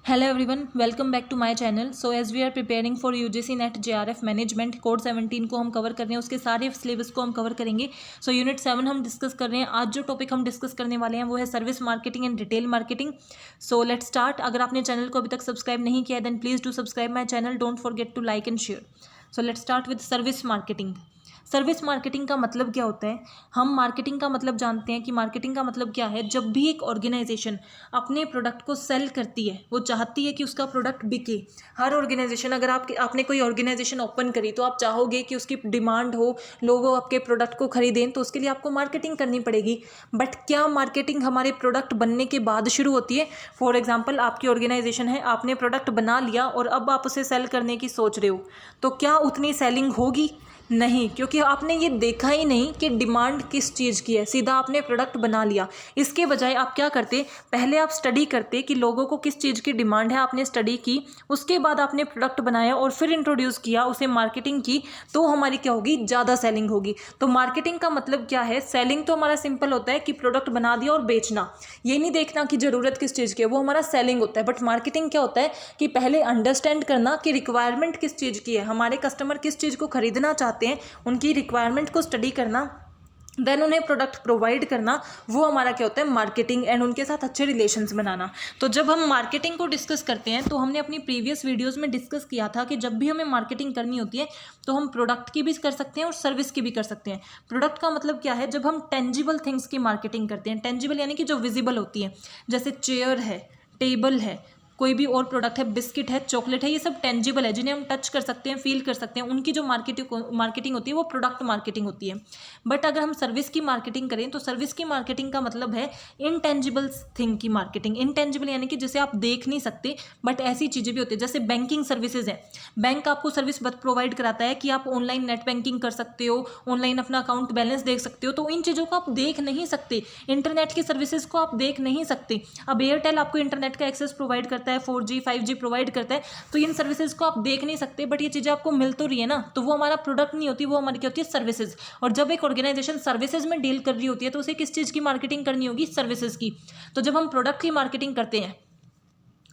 Hello everyone, welcome back to my channel. So as we are preparing for UGC NET JRF management code 17 को हम cover कर रहे हैं, उसके सारे सिलेबस को हम कवर करेंगे. सो यूनिट 7 हम डिस्कस कर रहे हैं. आज जो टॉपिक हम डिस्कस करने वाले हैं वो है service marketing and retail marketing. So let's start. अगर आपने चैनल को अभी तक सब्सक्राइब नहीं किया है then please do subscribe my channel. Don't forget to like and share. So let's start with service marketing. Service marketing का मतलब क्या होता है? हम मार्केटिंग का मतलब जानते हैं कि मार्केटिंग का मतलब क्या है. जब भी एक ऑर्गेनाइजेशन अपने प्रोडक्ट को सेल करती है, वो चाहती है कि उसका प्रोडक्ट बिके. हर ऑर्गेनाइजेशन, अगर आपने कोई ऑर्गेनाइजेशन ओपन करी तो आप चाहोगे कि उसकी डिमांड हो, लोग आपके प्रोडक्ट को खरीदें, तो उसके लिए आपको मार्केटिंग करनी पड़ेगी. बट क्या मार्केटिंग हमारे प्रोडक्ट बनने के बाद शुरू होती है? फॉर एग्जाम्पल, आपकी ऑर्गेनाइजेशन है, आपने प्रोडक्ट बना लिया और अब आप उसे सेल करने की सोच रहे हो, तो क्या उतनी सेलिंग होगी? नहीं, क्योंकि आपने ये देखा ही नहीं कि डिमांड किस चीज़ की है. सीधा आपने प्रोडक्ट बना लिया. इसके बजाय आप क्या करते, पहले आप स्टडी करते कि लोगों को किस चीज़ की डिमांड है. आपने स्टडी की, उसके बाद आपने प्रोडक्ट बनाया और फिर इंट्रोड्यूस किया, उसे मार्केटिंग की, तो हमारी क्या होगी? ज़्यादा सेलिंग होगी. तो मार्केटिंग का मतलब क्या है? सेलिंग तो हमारा सिंपल होता है कि प्रोडक्ट बना दिया और बेचना. ये नहीं देखना कि ज़रूरत किस चीज़ की है, वो हमारा सेलिंग होता है. बट मार्केटिंग क्या होता है कि पहले अंडरस्टैंड करना कि रिक्वायरमेंट किस चीज़ की है, हमारे कस्टमर किस चीज़ को खरीदना चाहते हैं, उनकी रिक्वायरमेंट को स्टडी करना, देन उन्हें प्रोडक्ट प्रोवाइड करना. वो हमारा क्या होता है? मार्केटिंग. एंड उनके साथ अच्छे रिलेशंस बनाना. तो जब हम मार्केटिंग को डिस्कस करते हैं तो हमने अपनी प्रीवियस वीडियोस में डिस्कस किया था कि जब भी हमें मार्केटिंग करनी होती है तो हम प्रोडक्ट की भी कर सकते हैं और सर्विस की भी कर सकते हैं. प्रोडक्ट का मतलब क्या है? जब हम टेंजिबल थिंग्स की मार्केटिंग करते हैं. टेंजिबल यानी कि जो विजिबल होती है, जैसे चेयर है, टेबल है, कोई भी और प्रोडक्ट है, बिस्किट है, चॉकलेट है, ये सब टेंजिबल है, जिन्हें हम टच कर सकते हैं, फील कर सकते हैं. उनकी जो मार्केटिंग होती है वो प्रोडक्ट मार्केटिंग होती है. बट अगर हम सर्विस की मार्केटिंग करें तो सर्विस की मार्केटिंग का मतलब है इनटेंजिबल थिंग की मार्केटिंग. इनटेंजिबल यानी कि जिसे आप देख नहीं सकते बट ऐसी चीज़ें भी होती है. जैसे बैंकिंग सर्विसेज है. बैंक आपको सर्विस प्रोवाइड कराता है कि आप ऑनलाइन नेट बैंकिंग कर सकते हो, ऑनलाइन अपना अकाउंट बैलेंस देख सकते हो. तो इन चीज़ों को आप देख नहीं सकते. इंटरनेट की सर्विसेज को आप देख नहीं सकते. अब एयरटेल आपको इंटरनेट का एक्सेस प्रोवाइड करता है, 4G 5G प्रोवाइड करता है, तो इन सर्विसेज को आप देख नहीं सकते बट ये चीज़ें आपको मिल तो रही है ना. तो वो हमारा प्रोडक्ट नहीं होती, वो हमारी क्या होती है? सर्विसेज. और जब एक ऑर्गेनाइजेशन सर्विसेज में डील कर रही होती है तो उसे किस चीज़ की मार्केटिंग करनी होगी? सर्विसेज की. तो जब हम प्रोडक्ट की मार्केटिंग करते हैं,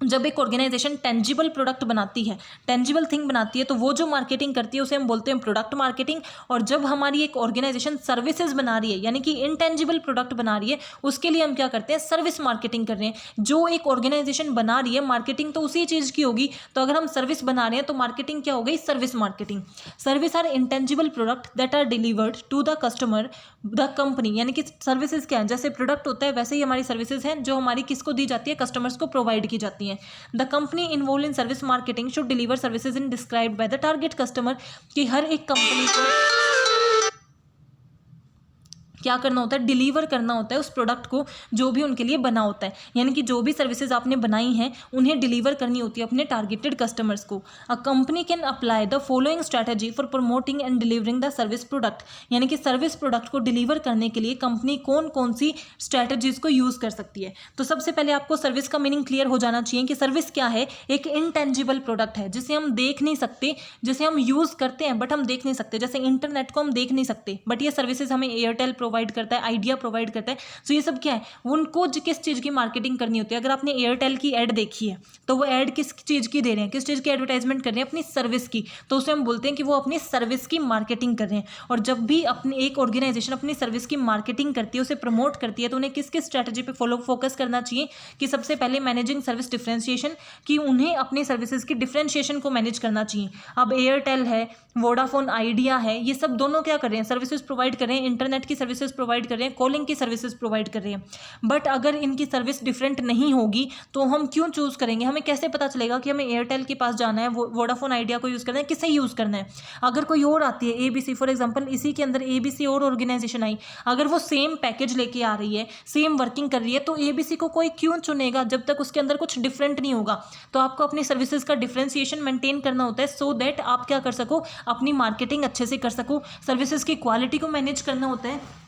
जब एक ऑर्गेनाइजेशन टेंजिबल प्रोडक्ट बनाती है, टेंजिबल थिंग बनाती है, तो वो जो मार्केटिंग करती है उसे हम बोलते हैं प्रोडक्ट मार्केटिंग. और जब हमारी एक ऑर्गेनाइजेशन सर्विसेज बना रही है, यानी कि इनटेंजिबल प्रोडक्ट बना रही है, उसके लिए हम क्या करते हैं? सर्विस मार्केटिंग कर रहे हैं. जो एक ऑर्गेनाइजेशन बना रही है, मार्केटिंग तो उसी चीज़ की होगी. तो अगर हम सर्विस बना रहे हैं तो मार्केटिंग क्या हो गई? Service marketing. Service are intangible product that are delivered to the customer the company. यानी कि सर्विसेज क्या है? जैसे प्रोडक्ट होता है वैसे ही हमारी सर्विसेज हैं, जो हमारी किसको दी जाती है? कस्टमर्स को प्रोवाइड की जाती हैं. The company involve in service marketing should deliver services in described by the target customer. कि हर एक कंपनी को क्या करना होता है? डिलीवर करना होता है उस प्रोडक्ट को जो भी उनके लिए बना होता है. यानी कि जो भी सर्विसेज आपने बनाई हैं उन्हें डिलीवर करनी होती है अपने टारगेटेड कस्टमर्स को. A company can apply the following strategy for promoting and delivering the service product. यानी कि सर्विस प्रोडक्ट को डिलीवर करने के लिए कंपनी कौन कौन सी स्ट्रैटेजीज को यूज़ कर सकती है. तो सबसे पहले आपको सर्विस का मीनिंग क्लियर हो जाना चाहिए कि सर्विस क्या है. एक इनटेंजिबल प्रोडक्ट है जिसे हम देख नहीं सकते, जिसे हम यूज़ करते हैं बट हम देख नहीं सकते. जैसे इंटरनेट को हम देख नहीं सकते बट ये सर्विसेज हमें एयरटेल प्रोवाइड करता है, आइडिया प्रोवाइड करता है. तो ये सब क्या है? उनको किस चीज़ की मार्केटिंग करनी होती है. अगर आपने एयरटेल की ऐड देखी है तो वो ऐड किस चीज़ की दे रहे हैं? किस चीज़ की एडवर्टाइजमेंट कर रहे हैं? अपनी सर्विस की. तो उसे हम बोलते हैं कि वो अपनी सर्विस की मार्केटिंग कर रहे हैं. और जब भी अपनी एक ऑर्गेनाइजेशन अपनी सर्विस की मार्केटिंग करती है, उसे प्रमोट करती है, तो उन्हें किस किस स्ट्रैटेजी पे फोकस करना चाहिए? कि सबसे पहले मैनेजिंग सर्विस डिफरेंशिएशन, कि उन्हें अपनी सर्विसेज की डिफरेंशिएशन को मैनेज करना चाहिए. अब एयरटेल है, वोडाफोन आइडिया है, ये सब दोनों क्या कर रहे हैं? सर्विसेज प्रोवाइड कर रहे हैं, इंटरनेट की सर्विसेज प्रोवाइड कर रहे हैं, कॉलिंग की सर्विसेज प्रोवाइड कर रहे हैं. बट अगर इनकी सर्विस डिफरेंट नहीं होगी तो हम क्यों चूज़ करेंगे? हमें कैसे पता चलेगा कि हमें एयरटेल के पास जाना है, वोडाफोन आइडिया को यूज़ करना है, किसे यूज़ करना है? अगर कोई और आती है, ABC फॉर एग्जांपल, इसी के अंदर ABC और ऑर्गेनाइजेशन आई, अगर वो सेम पैकेज लेके आ रही है, सेम वर्किंग कर रही है, तो ABC को कोई क्यों चुनेगा जब तक उसके अंदर कुछ डिफरेंट नहीं होगा. तो आपको अपनी सर्विसेज का डिफरेंशिएशन मेंटेन करना होता है सो दैट आप क्या कर सको? अपनी मार्केटिंग अच्छे से कर सको. सर्विसेज की क्वालिटी को मैनेज करना होता है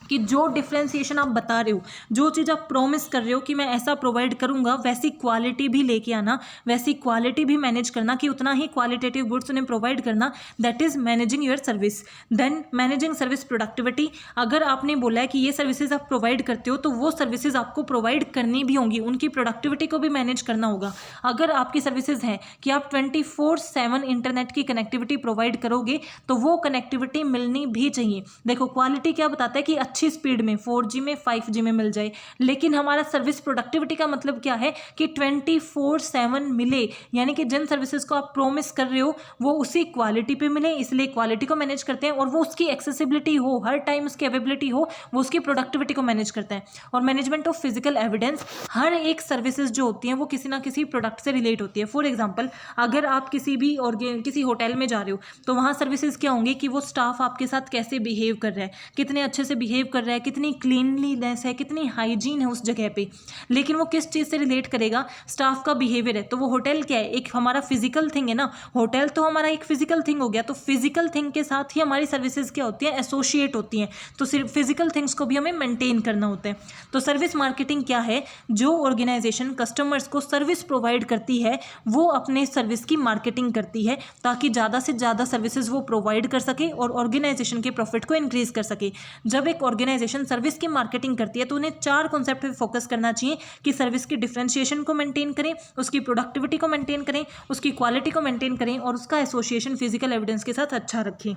कि जो डिफ्रेंसिएशन आप बता रहे हो, जो चीज़ आप प्रॉमिस कर रहे हो कि मैं ऐसा प्रोवाइड करूंगा, वैसी क्वालिटी भी लेके आना, वैसी क्वालिटी भी मैनेज करना कि उतना ही क्वालिटेटिव गुड्स उन्हें प्रोवाइड करना, that is managing your service. Then managing service productivity, अगर आपने बोला है कि ये सर्विसेज आप प्रोवाइड करते हो तो वो सर्विसेज आपको प्रोवाइड करनी भी होंगी, उनकी प्रोडक्टिविटी को भी मैनेज करना होगा। अगर आपकी सर्विसेज हैं कि आप 24/7 इंटरनेट की कनेक्टिविटी प्रोवाइड करोगे तो वो कनेक्टिविटी मिलनी भी चाहिए। देखो क्वालिटी क्या बताता है कि अच्छी स्पीड में 4G में 5G में मिल जाए, लेकिन हमारा सर्विस प्रोडक्टिविटी का मतलब क्या है कि 24/7 मिले, यानी कि जिन सर्विसेज को आप प्रोमिस कर रहे हो वो उसी क्वालिटी पे मिले, इसलिए क्वालिटी को मैनेज करते हैं। और वो उसकी एक्सेसिबिलिटी हो, हर टाइम उसकी अवेलेबिलिटी हो, वो उसकी प्रोडक्टिविटी को मैनेज करते हैं। और मैनेजमेंट ऑफ फिजिकल एविडेंस, हर एक सर्विसेज जो होती हैं वो किसी ना किसी प्रोडक्ट से रिलेट होती है। फॉर एग्जाम्पल अगर आप किसी भी और किसी होटल में जा रहे हो तो वहाँ सर्विसेज क्या होंगी कि वो स्टाफ आपके साथ कैसे बिहेव कर रहा है, कितने अच्छे से बिहेव कर रहा है, कितनी क्लीनलीनेस है, कितनी हाइजीन है उस जगह पे। लेकिन वो किस चीज़ से रिलेट करेगा, स्टाफ का बिहेवियर है। तो वो होटल क्या है, एक हमारा फिजिकल थिंग है ना, होटल तो हमारा एक फिजिकल थिंग हो गया, तो फिजिकल थिंग के साथ ही हमारी सर्विसेज क्या होती हैं, एसोसिएट होती हैं। तो सिर्फ फिजिकल थिंग्स को भी हमें मेंटेन करना होता है। तो सर्विस मार्केटिंग क्या है, जो ऑर्गेनाइजेशन कस्टमर्स को सर्विस प्रोवाइड करती है वो अपने सर्विस की मार्केटिंग करती है ताकि ज़्यादा से ज़्यादा सर्विसेज वो प्रोवाइड कर सके और ऑर्गेनाइजेशन के प्रॉफिट को इंक्रीज कर सके। जब एक ऑर्गेनाइजेशन सर्विस की मार्केटिंग करती है तो उन्हें 4 कॉन्सेप्ट पे फोकस करना चाहिए कि सर्विस की डिफरेंशिएशन को मेंटेन करें, उसकी प्रोडक्टिविटी को मेंटेन करें, उसकी क्वालिटी को मेंटेन करें और उसका एसोसिएशन फिजिकल एविडेंस के साथ अच्छा रखें।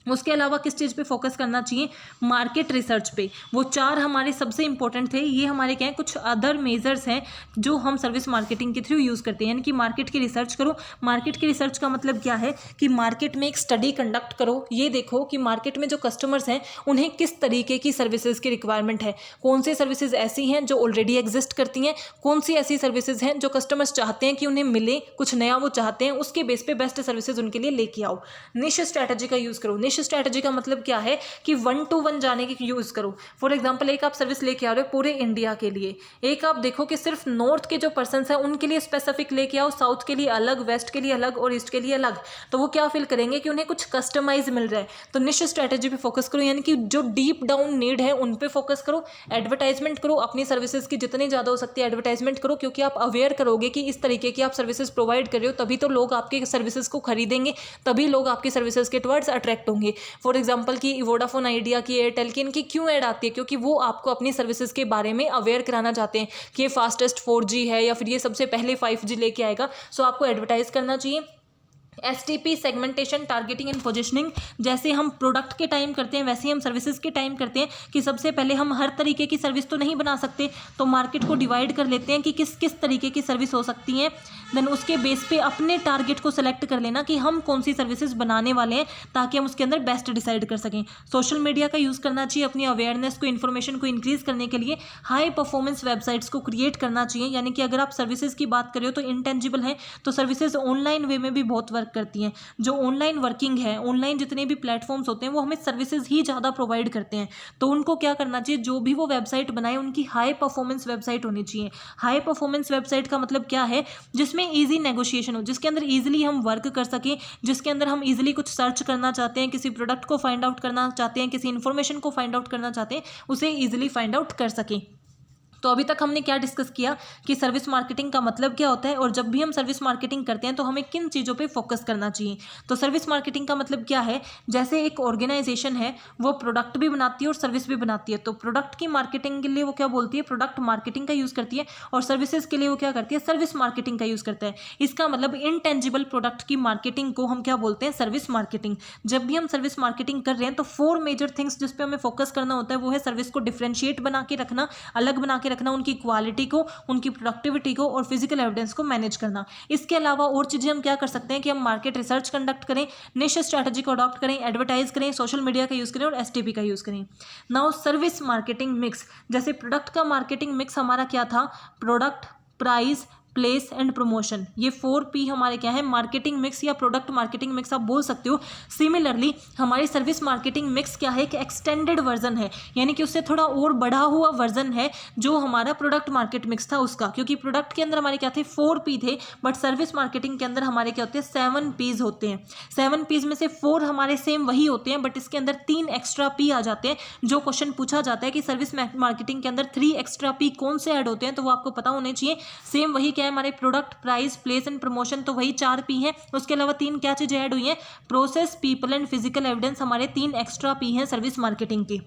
उसके अलावा किस चीज़ पे फोकस करना चाहिए, मार्केट रिसर्च पे। वो 4 हमारे सबसे इंपॉर्टेंट थे। ये हमारे क्या है, कुछ अदर मेजर्स हैं जो हम सर्विस मार्केटिंग के थ्रू यूज़ करते हैं। यानी कि मार्केट की रिसर्च करो। मार्केट की रिसर्च का मतलब क्या है कि मार्केट में एक स्टडी कंडक्ट करो, ये देखो कि मार्केट में जो कस्टमर्स हैं उन्हें किस तरीके की सर्विसेज की रिक्वायरमेंट है, कौन सी सर्विसेज ऐसी हैं जो ऑलरेडी एग्जिस्ट करती हैं, कौन सी ऐसी सर्विसेज हैं जो कस्टमर्स चाहते हैं कि उन्हें मिले, कुछ नया वो चाहते हैं, उसके बेस पे बेस्ट सर्विसेज उनके लिए लेके आओ। निश स्ट्रैटेजी का यूज़ करो। निश स्ट्रैटेजी का मतलब क्या है कि 1 to 1 जाने की यूज़ करो। फॉर एग्जांपल एक आप सर्विस लेके आ रहे हो पूरे इंडिया के लिए, एक आप देखो कि सिर्फ नॉर्थ के जो पर्सन्स हैं उनके लिए स्पेसिफिक लेके आओ, साउथ के लिए अलग, वेस्ट के लिए अलग और ईस्ट के लिए अलग। तो वो क्या फील करेंगे कि उन्हें कुछ कस्टमाइज मिल रहा है। तो निश स्ट्रैटेजी पे फोकस करो, यानी कि जो डीप डाउन नीड है उन पे फोकस करो। एडवर्टाइजमेंट करो, अपनी सर्विसेज की जितनी ज़्यादा हो सकती है एडवर्टाइजमेंट करो, क्योंकि आप अवेयर करोगे कि इस तरीके की आप सर्विसेज प्रोवाइड कर रहे हो, तभी तो लोग आपके सर्विसेज को खरीदेंगे, तभी लोग आपकी सर्विसेज के टुवर्ड्स अट्रैक्ट होंगे। फॉर एग्जाम्पल की वोडाफोन आइडिया की, एयरटेल की, इनकी क्यों ऐड आती है, क्योंकि वो आपको अपनी सर्विसेज के बारे में अवेयर कराना चाहते हैं कि ये फास्टेस्ट 4G है या फिर ये सबसे पहले 5G लेके आएगा। सो आपको एडवर्टाइज करना चाहिए। STP segmentation, targeting and positioning, जैसे हम प्रोडक्ट के टाइम करते हैं वैसे ही हम सर्विसेज के टाइम करते हैं कि सबसे पहले हम हर तरीके की सर्विस तो नहीं बना सकते, तो मार्केट को डिवाइड कर लेते हैं कि किस किस तरीके की सर्विस हो सकती हैं। देन उसके बेस पे अपने टारगेट को सेलेक्ट कर लेना कि हम कौन सी सर्विसेज बनाने वाले हैं ताकि हम उसके अंदर बेस्ट डिसाइड कर सकें। सोशल मीडिया का यूज़ करना चाहिए अपनी अवेयरनेस को, इन्फॉर्मेशन को इंक्रीज़ करने के लिए। हाई परफॉर्मेंस वेबसाइट्स को क्रिएट करना चाहिए, यानी कि अगर आप सर्विसेज की बात करें तो इंटेंजिबल हैं तो सर्विसेज ऑनलाइन वे में भी बहुत वर्क करती हैं। जो ऑनलाइन वर्किंग है, ऑनलाइन जितने भी प्लेटफॉर्म्स होते हैं वो हमें सर्विसेज ही ज़्यादा प्रोवाइड करते हैं। तो उनको क्या करना चाहिए, जो भी वो वेबसाइट बनाए उनकी हाई परफॉर्मेंस वेबसाइट होनी चाहिए। हाई परफॉर्मेंस वेबसाइट का मतलब क्या है, जिसमें ईजी नेगोशिएशन हो, जिसके अंदर ईजिली हम वर्क कर सकें, जिसके अंदर हम ईजिली कुछ सर्च करना चाहते हैं, किसी प्रोडक्ट को फाइंड आउट करना चाहते हैं, किसी इन्फॉर्मेशन को फाइंड आउट करना चाहते हैं, उसे ईजिली फाइंड आउट कर सकें। तो अभी तक हमने क्या डिस्कस किया कि सर्विस मार्केटिंग का मतलब क्या होता है और जब भी हम सर्विस मार्केटिंग करते हैं तो हमें किन चीज़ों पे फोकस करना चाहिए। तो सर्विस मार्केटिंग का मतलब क्या है, जैसे एक ऑर्गेनाइजेशन है वो प्रोडक्ट भी बनाती है और सर्विस भी बनाती है, तो प्रोडक्ट की मार्केटिंग के लिए वो क्या बोलती है, प्रोडक्ट मार्केटिंग का यूज़ करती है, और सर्विसेज के लिए वो क्या करती है, सर्विस मार्केटिंग का यूज़ करता है। इसका मतलब इनटेंजिबल प्रोडक्ट की मार्केटिंग को हम क्या बोलते हैं, सर्विस मार्केटिंग। जब भी हम सर्विस मार्केटिंग कर रहे हैं तो 4 मेजर थिंग्स जिस पे हमें फोकस करना होता है वो है सर्विस को डिफरेंशिएट बना के रखना, अलग बना के रखना, उनकी क्वालिटी को, उनकी प्रोडक्टिविटी को और फिजिकल एविडेंस को मैनेज करना। इसके अलावा और चीज़ें हम क्या कर सकते हैं कि हम मार्केट रिसर्च कंडक्ट करें, निश स्ट्रैटेजी को अडॉप्ट करें, एडवर्टाइज करें, सोशल मीडिया का यूज़ करें और STP का यूज़ करें। नाउ सर्विस मार्केटिंग मिक्स, जैसे प्रोडक्ट का मार्केटिंग मिक्स हमारा क्या था, product, price, place and promotion, ये 4P हमारे क्या है, मार्केटिंग मिक्स या प्रोडक्ट मार्केटिंग मिक्स आप बोल सकते हो। सिमिलरली हमारी सर्विस मार्केटिंग मिक्स क्या है, कि एक्सटेंडेड वर्जन है, यानी कि उससे थोड़ा और बढ़ा हुआ वर्जन है जो हमारा प्रोडक्ट मार्केट मिक्स था उसका, क्योंकि प्रोडक्ट के अंदर हमारे क्या थे, 4P थे, बट सर्विस मार्केटिंग के अंदर हमारे क्या होते हैं, 7Ps होते हैं। 7Ps में से 4 हमारे सेम वही होते हैं, बट इसके अंदर 3 एक्स्ट्रा P आ जाते हैं। जो क्वेश्चन पूछा जाता है कि सर्विस मार्केटिंग के अंदर 3 एक्स्ट्रा P कौन से ऐड होते हैं, तो वो आपको पता होने चाहिए। सेम वही क्या है, हमारे product, price, place and promotion, तो वही 4P है। उसके अलावा 3 क्या चीज़ें ऐड हुई हैं, process, people and physical evidence, हमारे 3 एक्स्ट्रा P हैं सर्विस मार्केटिंग की।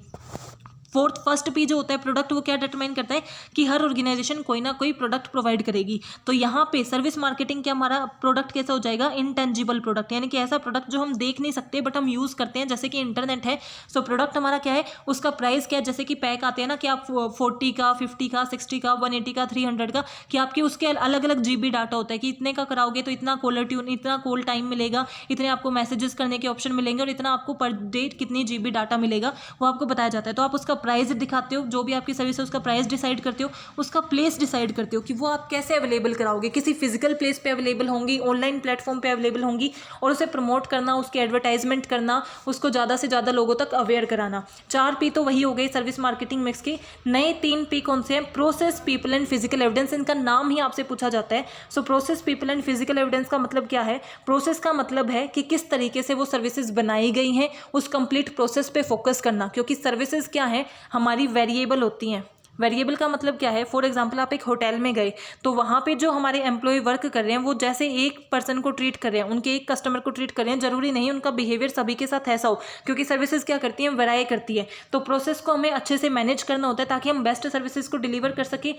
फर्स्ट P जो होता है प्रोडक्ट, वो क्या डिटरमाइन करता है कि हर ऑर्गेनाइजेशन कोई ना कोई प्रोडक्ट प्रोवाइड करेगी। तो यहाँ पे सर्विस मार्केटिंग क्या, हमारा प्रोडक्ट कैसा हो जाएगा, इंटेंजिबल प्रोडक्ट, यानी कि ऐसा प्रोडक्ट जो हम देख नहीं सकते बट हम यूज़ करते हैं, जैसे कि इंटरनेट है। सो प्रोडक्ट हमारा क्या है, उसका प्राइस क्या है, जैसे कि पैक आते हैं ना कि आप 40 का, 50 का, 60 का, 180 का, 300 का, कि आपके उसके अलग अलग GB डाटा होता है कि इतने का कराओगे तो इतना कॉलर ट्यून, इतना कॉल टाइम मिलेगा, इतने आपको मैसेजेस करने के ऑप्शन मिलेंगे और इतना आपको पर डे कितनी GB डाटा मिलेगा, वो आपको बताया जाता है। तो आप उसका प्राइस दिखाते हो, जो भी आपकी सर्विस है उसका प्राइस डिसाइड करते हो, उसका प्लेस डिसाइड करते हो कि वो आप कैसे अवेलेबल कराओगे, किसी फिजिकल प्लेस पे अवेलेबल होंगी, ऑनलाइन प्लेटफॉर्म पे अवेलेबल होंगी, और उसे प्रमोट करना, उसकी एडवर्टाइजमेंट करना, उसको ज़्यादा से ज़्यादा लोगों तक अवेयर कराना। 4P तो वही हो गई सर्विस मार्केटिंग मिक्स की। नए 3P कौन से हैं, process, people and physical evidence, इनका नाम ही आपसे पूछा जाता है। So process, people and physical evidence का मतलब क्या है, प्रोसेस का मतलब है कि किस तरीके से वो सर्विसेज बनाई गई हैं, उस कंप्लीट प्रोसेस पे फोकस करना, क्योंकि सर्विसेज क्या है, हमारी वेरिएबल होती हैं। वेरिएबल का मतलब क्या है, फॉर एग्जांपल आप एक होटल में गए तो वहाँ पे जो हमारे एम्प्लॉय वर्क कर रहे हैं वो जैसे एक पर्सन को ट्रीट कर रहे हैं, उनके एक कस्टमर को ट्रीट कर रहे हैं, जरूरी नहीं उनका बिहेवियर सभी के साथ ऐसा हो, क्योंकि सर्विसेज क्या करती हैं, वेराई करती है। तो प्रोसेस को हमें अच्छे से मैनेज करना होता है ताकि हम बेस्ट सर्विसेज को डिलीवर कर सकें।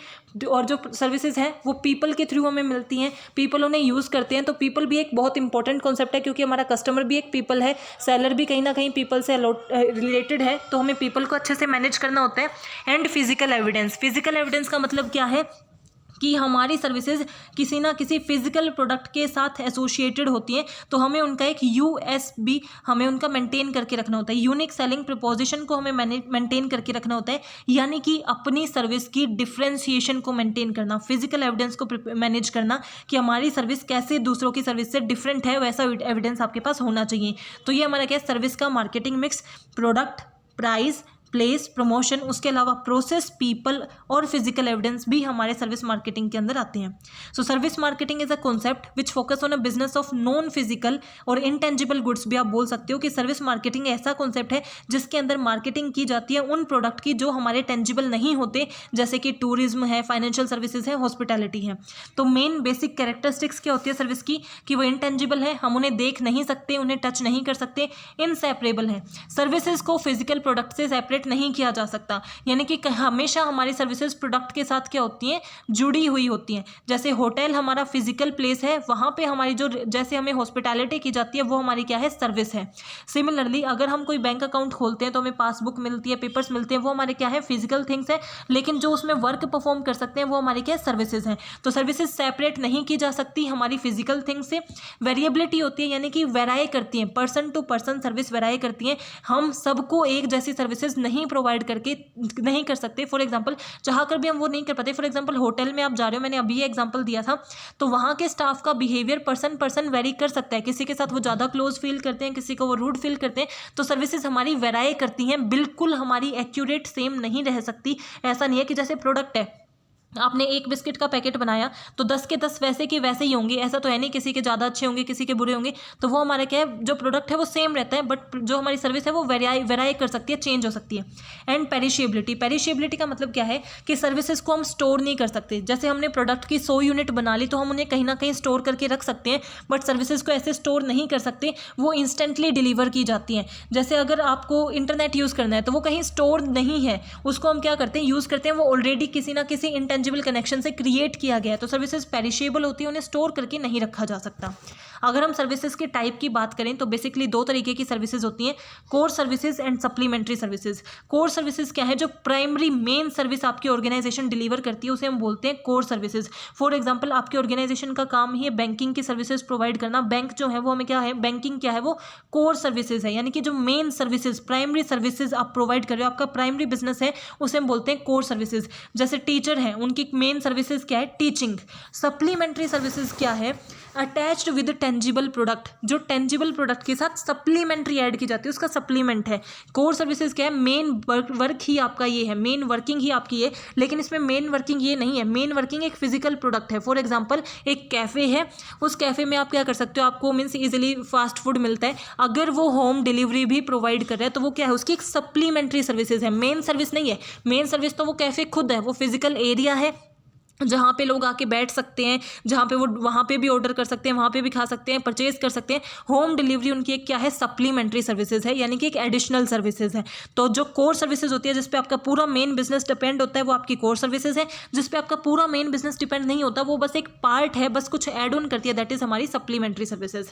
और जो सर्विसेज हैं वो पीपल के थ्रू हमें मिलती हैं, पीपल उन्हें यूज़ करते हैं। तो पीपल भी एक बहुत इंपॉर्टेंट कॉन्सेप्ट है, क्योंकि हमारा कस्टमर भी एक पीपल है, सेलर भी कहीं ना कहीं पीपल से रिलेटेड है, तो हमें पीपल को अच्छे से मैनेज करना होता है। And physical evidence, physical evidence का मतलब क्या है कि हमारी सर्विसेज किसी ना किसी फिजिकल प्रोडक्ट के साथ एसोसिएटेड होती हैं, तो हमें उनका एक USB हमें उनका मेंटेन करके रखना होता है, यूनिक सेलिंग प्रोपोजिशन को हमें मेंटेन करके रखना होता है, यानी कि अपनी सर्विस की डिफ्रेंशिएशन को मेंटेन करना, फिजिकल एविडेंस को मैनेज करना कि हमारी सर्विस कैसे दूसरों की सर्विस से डिफरेंट है, वैसा एविडेंस आपके पास होना चाहिए। तो ये हमारा क्या है, सर्विस का marketing mix, product, price, place, promotion, उसके अलावा प्रोसेस, पीपल और फिजिकल एविडेंस भी हमारे सर्विस मार्केटिंग के अंदर आते हैं। So service marketing is a concept which focus on a business of non physical और इनटेंजिबल गुड्स, भी आप बोल सकते हो कि सर्विस मार्केटिंग ऐसा कॉन्सेप्ट है जिसके अंदर मार्केटिंग की जाती है उन प्रोडक्ट की जो हमारे टेंजिबल नहीं होते, जैसे कि टूरिज्म है, फाइनेंशियल सर्विसेज है, हॉस्पिटैलिटी है। तो मेन बेसिक कैरेक्टरिस्टिक्स क्या होती है सर्विस की, कि वो इंटेंजिबल है, हम उन्हें देख नहीं सकते, उन्हें टच नहीं कर सकते, इनसेपरेबल है। सर्विसेज को फिजिकल प्रोडक्ट से सेपरेट नहीं किया जा सकता, यानी कि हमेशा हमारी सर्विसेज प्रोडक्ट के साथ क्या होती हैं, जुड़ी हुई होती हैं। जैसे होटल हमारा फिजिकल प्लेस है, वहाँ पे हमारी जो जैसे हमें हॉस्पिटैलिटी की जाती है वो हमारी क्या है, सर्विस है। सिमिलरली अगर हम कोई बैंक अकाउंट खोलते हैं तो हमें पासबुक मिलती है, पेपर्स मिलते हैं, वो हमारे क्या है, फिजिकल थिंग्स है, लेकिन जो उसमें वर्क परफॉर्म कर सकते हैं वो हमारी क्या है, सर्विसेज हैं। तो सर्विसेज सेपरेट नहीं की जा सकती हमारी फिजिकल थिंग्स से। वेरिएबिलिटी होती है, यानी कि वेराई करती हैं, पर्सन टू पर्सन सर्विस वेराई करती हैं, हम सबको एक जैसी सर्विसेज नहीं प्रोवाइड करके नहीं कर सकते। फॉर एग्जांपल चाहकर भी हम वो नहीं कर पाते। फॉर एग्जांपल होटल में आप जा रहे हो, मैंने अभी ये एग्जांपल दिया था, तो वहाँ के स्टाफ का बिहेवियर पर्सन वेरी कर सकता है, किसी के साथ वो ज़्यादा क्लोज फील करते हैं, किसी को वो रूड फील करते हैं। तो सर्विसेज हमारी वेराई करती हैं, बिल्कुल हमारी एक्यूरेट सेम नहीं रह सकती। ऐसा नहीं है कि जैसे प्रोडक्ट है, आपने एक बिस्किट का पैकेट बनाया तो 10 के 10 वैसे के वैसे ही होंगे, ऐसा तो है नहीं, किसी के ज़्यादा अच्छे होंगे, किसी के बुरे होंगे। तो वो हमारा क्या है, जो प्रोडक्ट है वो सेम रहता है, बट जो हमारी सर्विस है वो वेराई कर सकती है, चेंज हो सकती है। एंड पेरिशेबिलिटी, पेरिशेबिलिटी का मतलब क्या है कि सर्विसेज को हम स्टोर नहीं कर सकते। जैसे हमने प्रोडक्ट की 100 यूनिट बना ली तो हम उन्हें कहीं ना कहीं स्टोर करके रख सकते हैं, बट सर्विसेज को ऐसे स्टोर नहीं कर सकते, वो इंस्टेंटली डिलीवर की जाती हैं। जैसे अगर आपको इंटरनेट यूज़ करना है तो वो कहीं स्टोर नहीं है, उसको हम क्या करते हैं, यूज़ करते हैं, वो ऑलरेडी किसी ना किसी इंटेंजिबल कनेक्शन से क्रिएट किया गया है। तो सर्विसेज पेरिशेबल होती है, उन्हें स्टोर करके नहीं रखा जा सकता। अगर हम सर्विसेज के टाइप की बात करें तो बेसिकली 2 तरीके की सर्विसेज होती हैं, core services and supplementary services. Core services क्या है, जो प्राइमरी मेन सर्विस आपकी ऑर्गेनाइजेशन डिलीवर करती है उसे हम बोलते हैं कोर सर्विसेज। फॉर एग्जांपल आपकी ऑर्गेनाइजेशन का काम ही है बैंकिंग की सर्विसेज प्रोवाइड करना, बैंक जो है वो हमें क्या है, बैंकिंग क्या है, वो कोर सर्विसेज है, यानी कि जो मेन सर्विसेज प्राइमरी सर्विसेज आप प्रोवाइड कर रहे हो, आपका प्राइमरी बिजनेस है, उसे हम बोलते हैं कोर सर्विसेज। जैसे टीचर हैं, उनकी मेन सर्विसेज क्या है, टीचिंग। सप्लीमेंट्री सर्विसेज क्या है, अटैच्ड विद टेंजिबल प्रोडक्ट, जो टेंजिबल प्रोडक्ट के साथ सप्लीमेंट्री ऐड की जाती है उसका सप्लीमेंट है। कोर सर्विसेज क्या है, मेन वर्क ही आपका ये है, मेन वर्किंग ही आपकी है, लेकिन इसमें मेन वर्किंग ये नहीं है, मेन वर्किंग एक फिजिकल प्रोडक्ट है। फॉर एग्जांपल एक कैफ़े है, उस कैफ़े में आप क्या कर सकते हो, आपको मीन्स इजीली फास्ट फूड मिलता है, अगर वो होम डिलीवरी भी प्रोवाइड कर रहा है तो वो क्या है, उसकी एक सप्लीमेंट्री सर्विसेज है, मेन सर्विस नहीं है। मेन सर्विस तो वो कैफ़े खुद है, वो फिजिकल एरिया है जहाँ पे लोग आके बैठ सकते हैं, जहाँ पे वो वहाँ पे भी ऑर्डर कर सकते हैं, वहाँ पे भी खा सकते हैं, परचेज कर सकते हैं। होम डिलीवरी उनकी एक क्या है, सप्लीमेंट्री सर्विसेज है, यानी कि एक एडिशनल सर्विसेज है। तो जो कोर सर्विसेज होती है जिस पे आपका पूरा मेन बिजनेस डिपेंड होता है वो आपकी कोर सर्विसेज है। जिस पे आपका पूरा मेन बिजनेस डिपेंड नहीं होता वो बस एक पार्ट है, बस कुछ एड ऑन करती है, दैट इज हमारी supplementary services.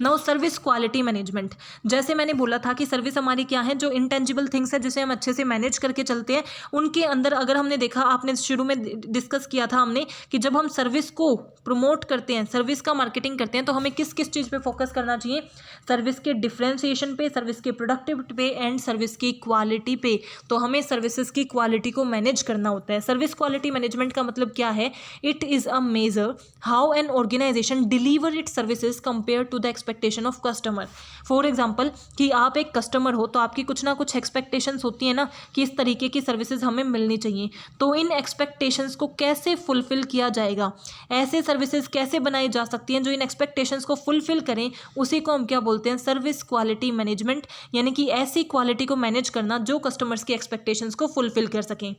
Now service quality management, जैसे मैंने बोला था कि सर्विस हमारी क्या है, जो इंटेंजिबल थिंग्स है जिसे हम अच्छे से मैनेज करके चलते हैं, उनके अंदर अगर हमने देखा, आपने शुरू में डिस्कस किया था हमने कि जब हम सर्विस को प्रमोट करते हैं, सर्विस का मार्केटिंग करते हैं, तो हमें किस किस चीज़ पे फोकस करना चाहिए, सर्विस के डिफरेंशिएशन पे, सर्विस के प्रोडक्टिविटी पे एंड सर्विस की क्वालिटी पे। तो हमें सर्विसेज की क्वालिटी को मैनेज करना होता है। सर्विस क्वालिटी मैनेजमेंट का मतलब क्या है, it is a measure how an organisation deliver it services compare to the expectation of customer. For example कि आप एक कस्टमर हो तो आपकी कुछ ना कुछ एक्सपेक्टेशंस होती है ना कि इस तरीके की सर्विसेज हमें मिलनी चाहिए, तो इन एक्सपेक्टेशंस को कैसे फुलफिल किया जाएगा, ऐसे सर्विसेज कैसे बनाई जा सकती हैं जो इन एक्सपेक्टेशंस को फुलफिल करें, उसी को हम क्या बोलते हैं, सर्विस क्वालिटी मैनेजमेंट। यानी कि ऐसी क्वालिटी को मैनेज करना जो कस्टमर्स की एक्सपेक्टेशंस को फुलफिल कर सकें।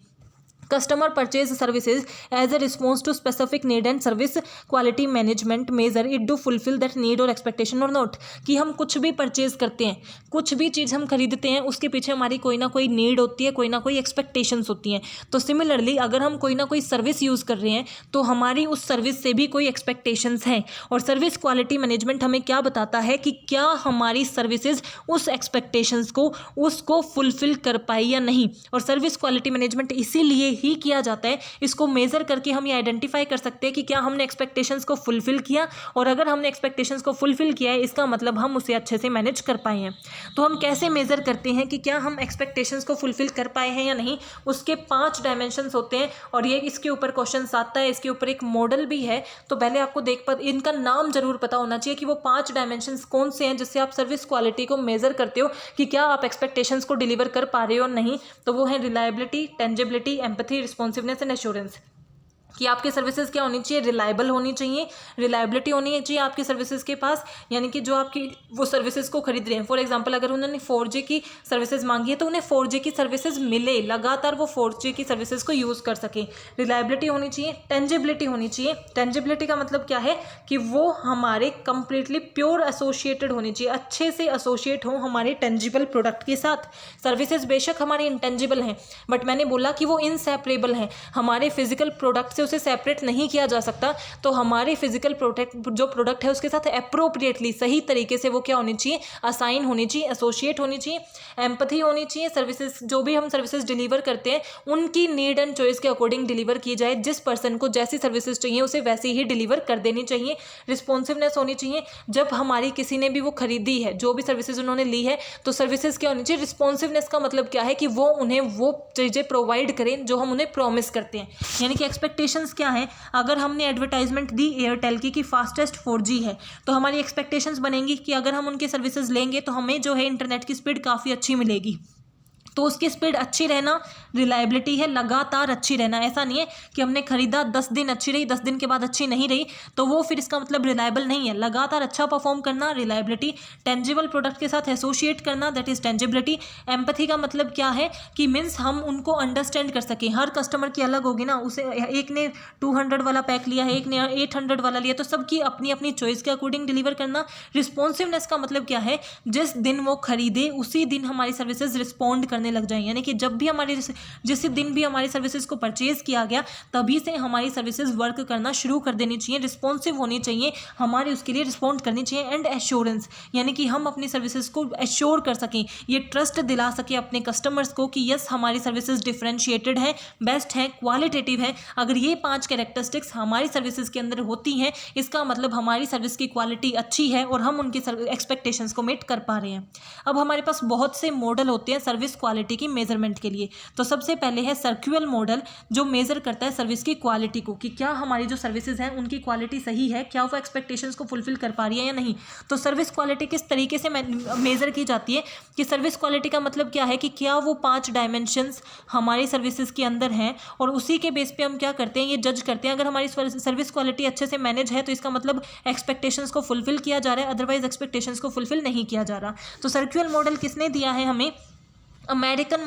Customer purchase services as a response to specific need and service quality management measure it do fulfil that need or expectation or not. कि हम कुछ भी परचेज करते हैं, कुछ भी चीज़ हम खरीदते हैं, उसके पीछे हमारी कोई ना कोई नीड होती है, कोई ना कोई एक्सपेक्टेशंस होती हैं। तो सिमिलरली अगर हम कोई ना कोई सर्विस यूज़ कर रहे हैं तो हमारी उस सर्विस से भी कोई एक्सपेक्टेशंस हैं। और सर्विस क्वालिटी मैनेजमेंट हमें क्या बताता है कि क्या हमारी सर्विसेज उस एक्सपेक्टेशंस को उसको फुलफिल कर पाई या नहीं। और सर्विस क्वालिटी मैनेजमेंट इसीलिए ही किया जाता है, इसको मेजर करके हम ये आइडेंटिफाई कर सकते हैं कि क्या हमने एक्सपेक्टेशंस को फुलफिल किया, और अगर हमने एक्सपेक्टेशंस को फुलफिल किया है इसका मतलब हम उसे अच्छे से मैनेज कर पाए हैं। तो हम कैसे मेजर करते हैं कि क्या हम एक्सपेक्टेशंस को फुलफिल कर पाए हैं या नहीं, उसके 5 डायमेंशंस होते हैं। और ये इसके ऊपर क्वेश्चन आता है, इसके ऊपर एक मॉडल भी है, तो पहले आपको इनका नाम जरूर पता होना चाहिए कि वो 5 डायमेंशंस कौन से हैं जिससे आप सर्विस क्वालिटी को मेजर करते हो कि क्या आप एक्सपेक्टेशंस को डिलीवर कर पा रहे हो नहीं। तो वो है reliability, tangibility, empathy, responsiveness and assurance. कि आपकी सर्विसेज क्या होनी चाहिए, रिलायबल होनी चाहिए, रिलायबिलिटी होनी चाहिए आपकी सर्विसेज के पास, यानी कि जो आपकी वो सर्विसेज को खरीद रहे हैं। फॉर एग्जांपल अगर उन्होंने 4G की सर्विसेज मांगी है तो उन्हें 4G की सर्विसेज मिले, लगातार वो 4G की सर्विसेज को यूज़ कर सकें। रिलायबिलिटी होनी चाहिए, टेंजिबिलिटी होनी चाहिए। टेंजिबिलिटी का मतलब क्या है कि वो हमारे कंप्लीटली प्योर एसोसिएटेड होनी चाहिए, अच्छे से एसोसिएट हो हमारे टेंजिबल प्रोडक्ट के साथ। सर्विसेज बेशक हमारी इंटेंजिबल हैं बट मैंने बोला कि वो इनसेपरेबल हैं, हमारे फिजिकल प्रोडक्ट से उसे सेपरेट नहीं किया जा सकता। तो हमारे फिजिकल प्रोडक्ट है उसके साथ अप्रोप्रिएटली सही तरीके से वो क्या होनी चाहिए, असाइन होनी चाहिए, एसोसिएट होनी चाहिए, एम्पैथी होनी चाहिए। सर्विसेज जो भी हम सर्विसेज डिलीवर करते हैं उनकी नीड एंड चॉइस के अकॉर्डिंग डिलीवर की जाए, जिस पर्सन को जैसी सर्विसेज चाहिए उसे वैसी ही डिलीवर कर देनी चाहिए। रिस्पॉन्सिवनेस होनी चाहिए, जब हमारी किसी ने भी वो खरीदी है, जो भी सर्विसेज उन्होंने ली है, तो सर्विसेज क्या होनी चाहिए, रिस्पॉन्सिवनेस का मतलब क्या है कि वो उन्हें वो चीज़ें प्रोवाइड करें जो हम उन्हें प्रॉमिस करते हैं। यानी कि एक्सपेक्टेशंस क्या है, अगर हमने एडवर्टाइजमेंट दी एयरटेल की कि फास्टेस्ट 4G है, तो हमारी एक्सपेक्टेशंस बनेंगी कि अगर हम उनके सर्विसेज लेंगे तो हमें जो है इंटरनेट की स्पीड काफ़ी अच्छी मिलेगी। तो उसकी स्पीड अच्छी रहना रिलायबिलिटी है, लगातार अच्छी रहना। ऐसा नहीं है कि हमने खरीदा 10 दिन अच्छी रही, 10 दिन के बाद अच्छी नहीं रही, तो वो फिर इसका मतलब रिलायबल नहीं है। लगातार अच्छा परफॉर्म करना रिलायबिलिटी, टेंजिबल प्रोडक्ट के साथ एसोसिएट करना दैट इज टेंजिबिलिटी। एम्पैथी का मतलब क्या है कि मीन्स हम उनको अंडरस्टैंड कर सकें। हर कस्टमर की अलग होगी ना, उसे एक ने 200 वाला पैक लिया है, एक ने 800 वाला लिया, तो सबकी अपनी अपनी चॉइस के अकॉर्डिंग डिलीवर करना। रिस्पॉन्सिवनेस का मतलब क्या है, जिस दिन वो खरीदे उसी दिन हमारी सर्विसेज रिस्पॉन्ड करने लग जाए, यानी कि जब भी हमारी जिस दिन भी हमारी सर्विसेज को परचेज किया गया तभी से हमारी सर्विसेज वर्क करना शुरू कर देनी चाहिए। रिस्पॉन्सिव होनी चाहिए, हमारी उसके लिए रिस्पॉन्ड करनी चाहिए। एंड एश्योरेंस, यानी कि हम अपनी सर्विसेज को एश्योर कर सकें, ये ट्रस्ट दिला सकें अपने कस्टमर्स को कि यस हमारी सर्विसेज डिफरेंशिएटेड है, बेस्ट है, क्वालिटेटिव है। अगर ये 5 कैरेक्टरिस्टिक्स हमारी सर्विसेज के अंदर होती हैं, इसका मतलब हमारी सर्विस की क्वालिटी अच्छी है और हम उनकी एक्सपेक्टेशंस को मीट कर पा रहे हैं। अब हमारे पास बहुत से मॉडल होते हैं सर्विस क्वालिटी क्वालिटी की मेजरमेंट के लिए। तो सबसे पहले है सर्कुलर मॉडल, जो मेजर करता है सर्विस की क्वालिटी को कि क्या हमारी जो सर्विसेज हैं उनकी क्वालिटी सही है, क्या वो एक्सपेक्टेशंस को फुलफिल कर पा रही है या नहीं। तो सर्विस क्वालिटी किस तरीके से मेजर की जाती है कि सर्विस क्वालिटी का मतलब क्या है कि क्या वो 5 डायमेंशंस हमारी सर्विसेज के अंदर हैं, और उसी के बेस पे हम क्या करते हैं, ये जज करते हैं। अगर हमारी सर्विस क्वालिटी अच्छे से मैनेज है तो इसका मतलब एक्सपेक्टेशंस को फुलफिल किया जा रहा है, अदरवाइज एक्सपेक्टेशंस को फुलफिल नहीं किया जा रहा। तो सर्कुलर मॉडल किसने दिया है हमें? अमेरिकन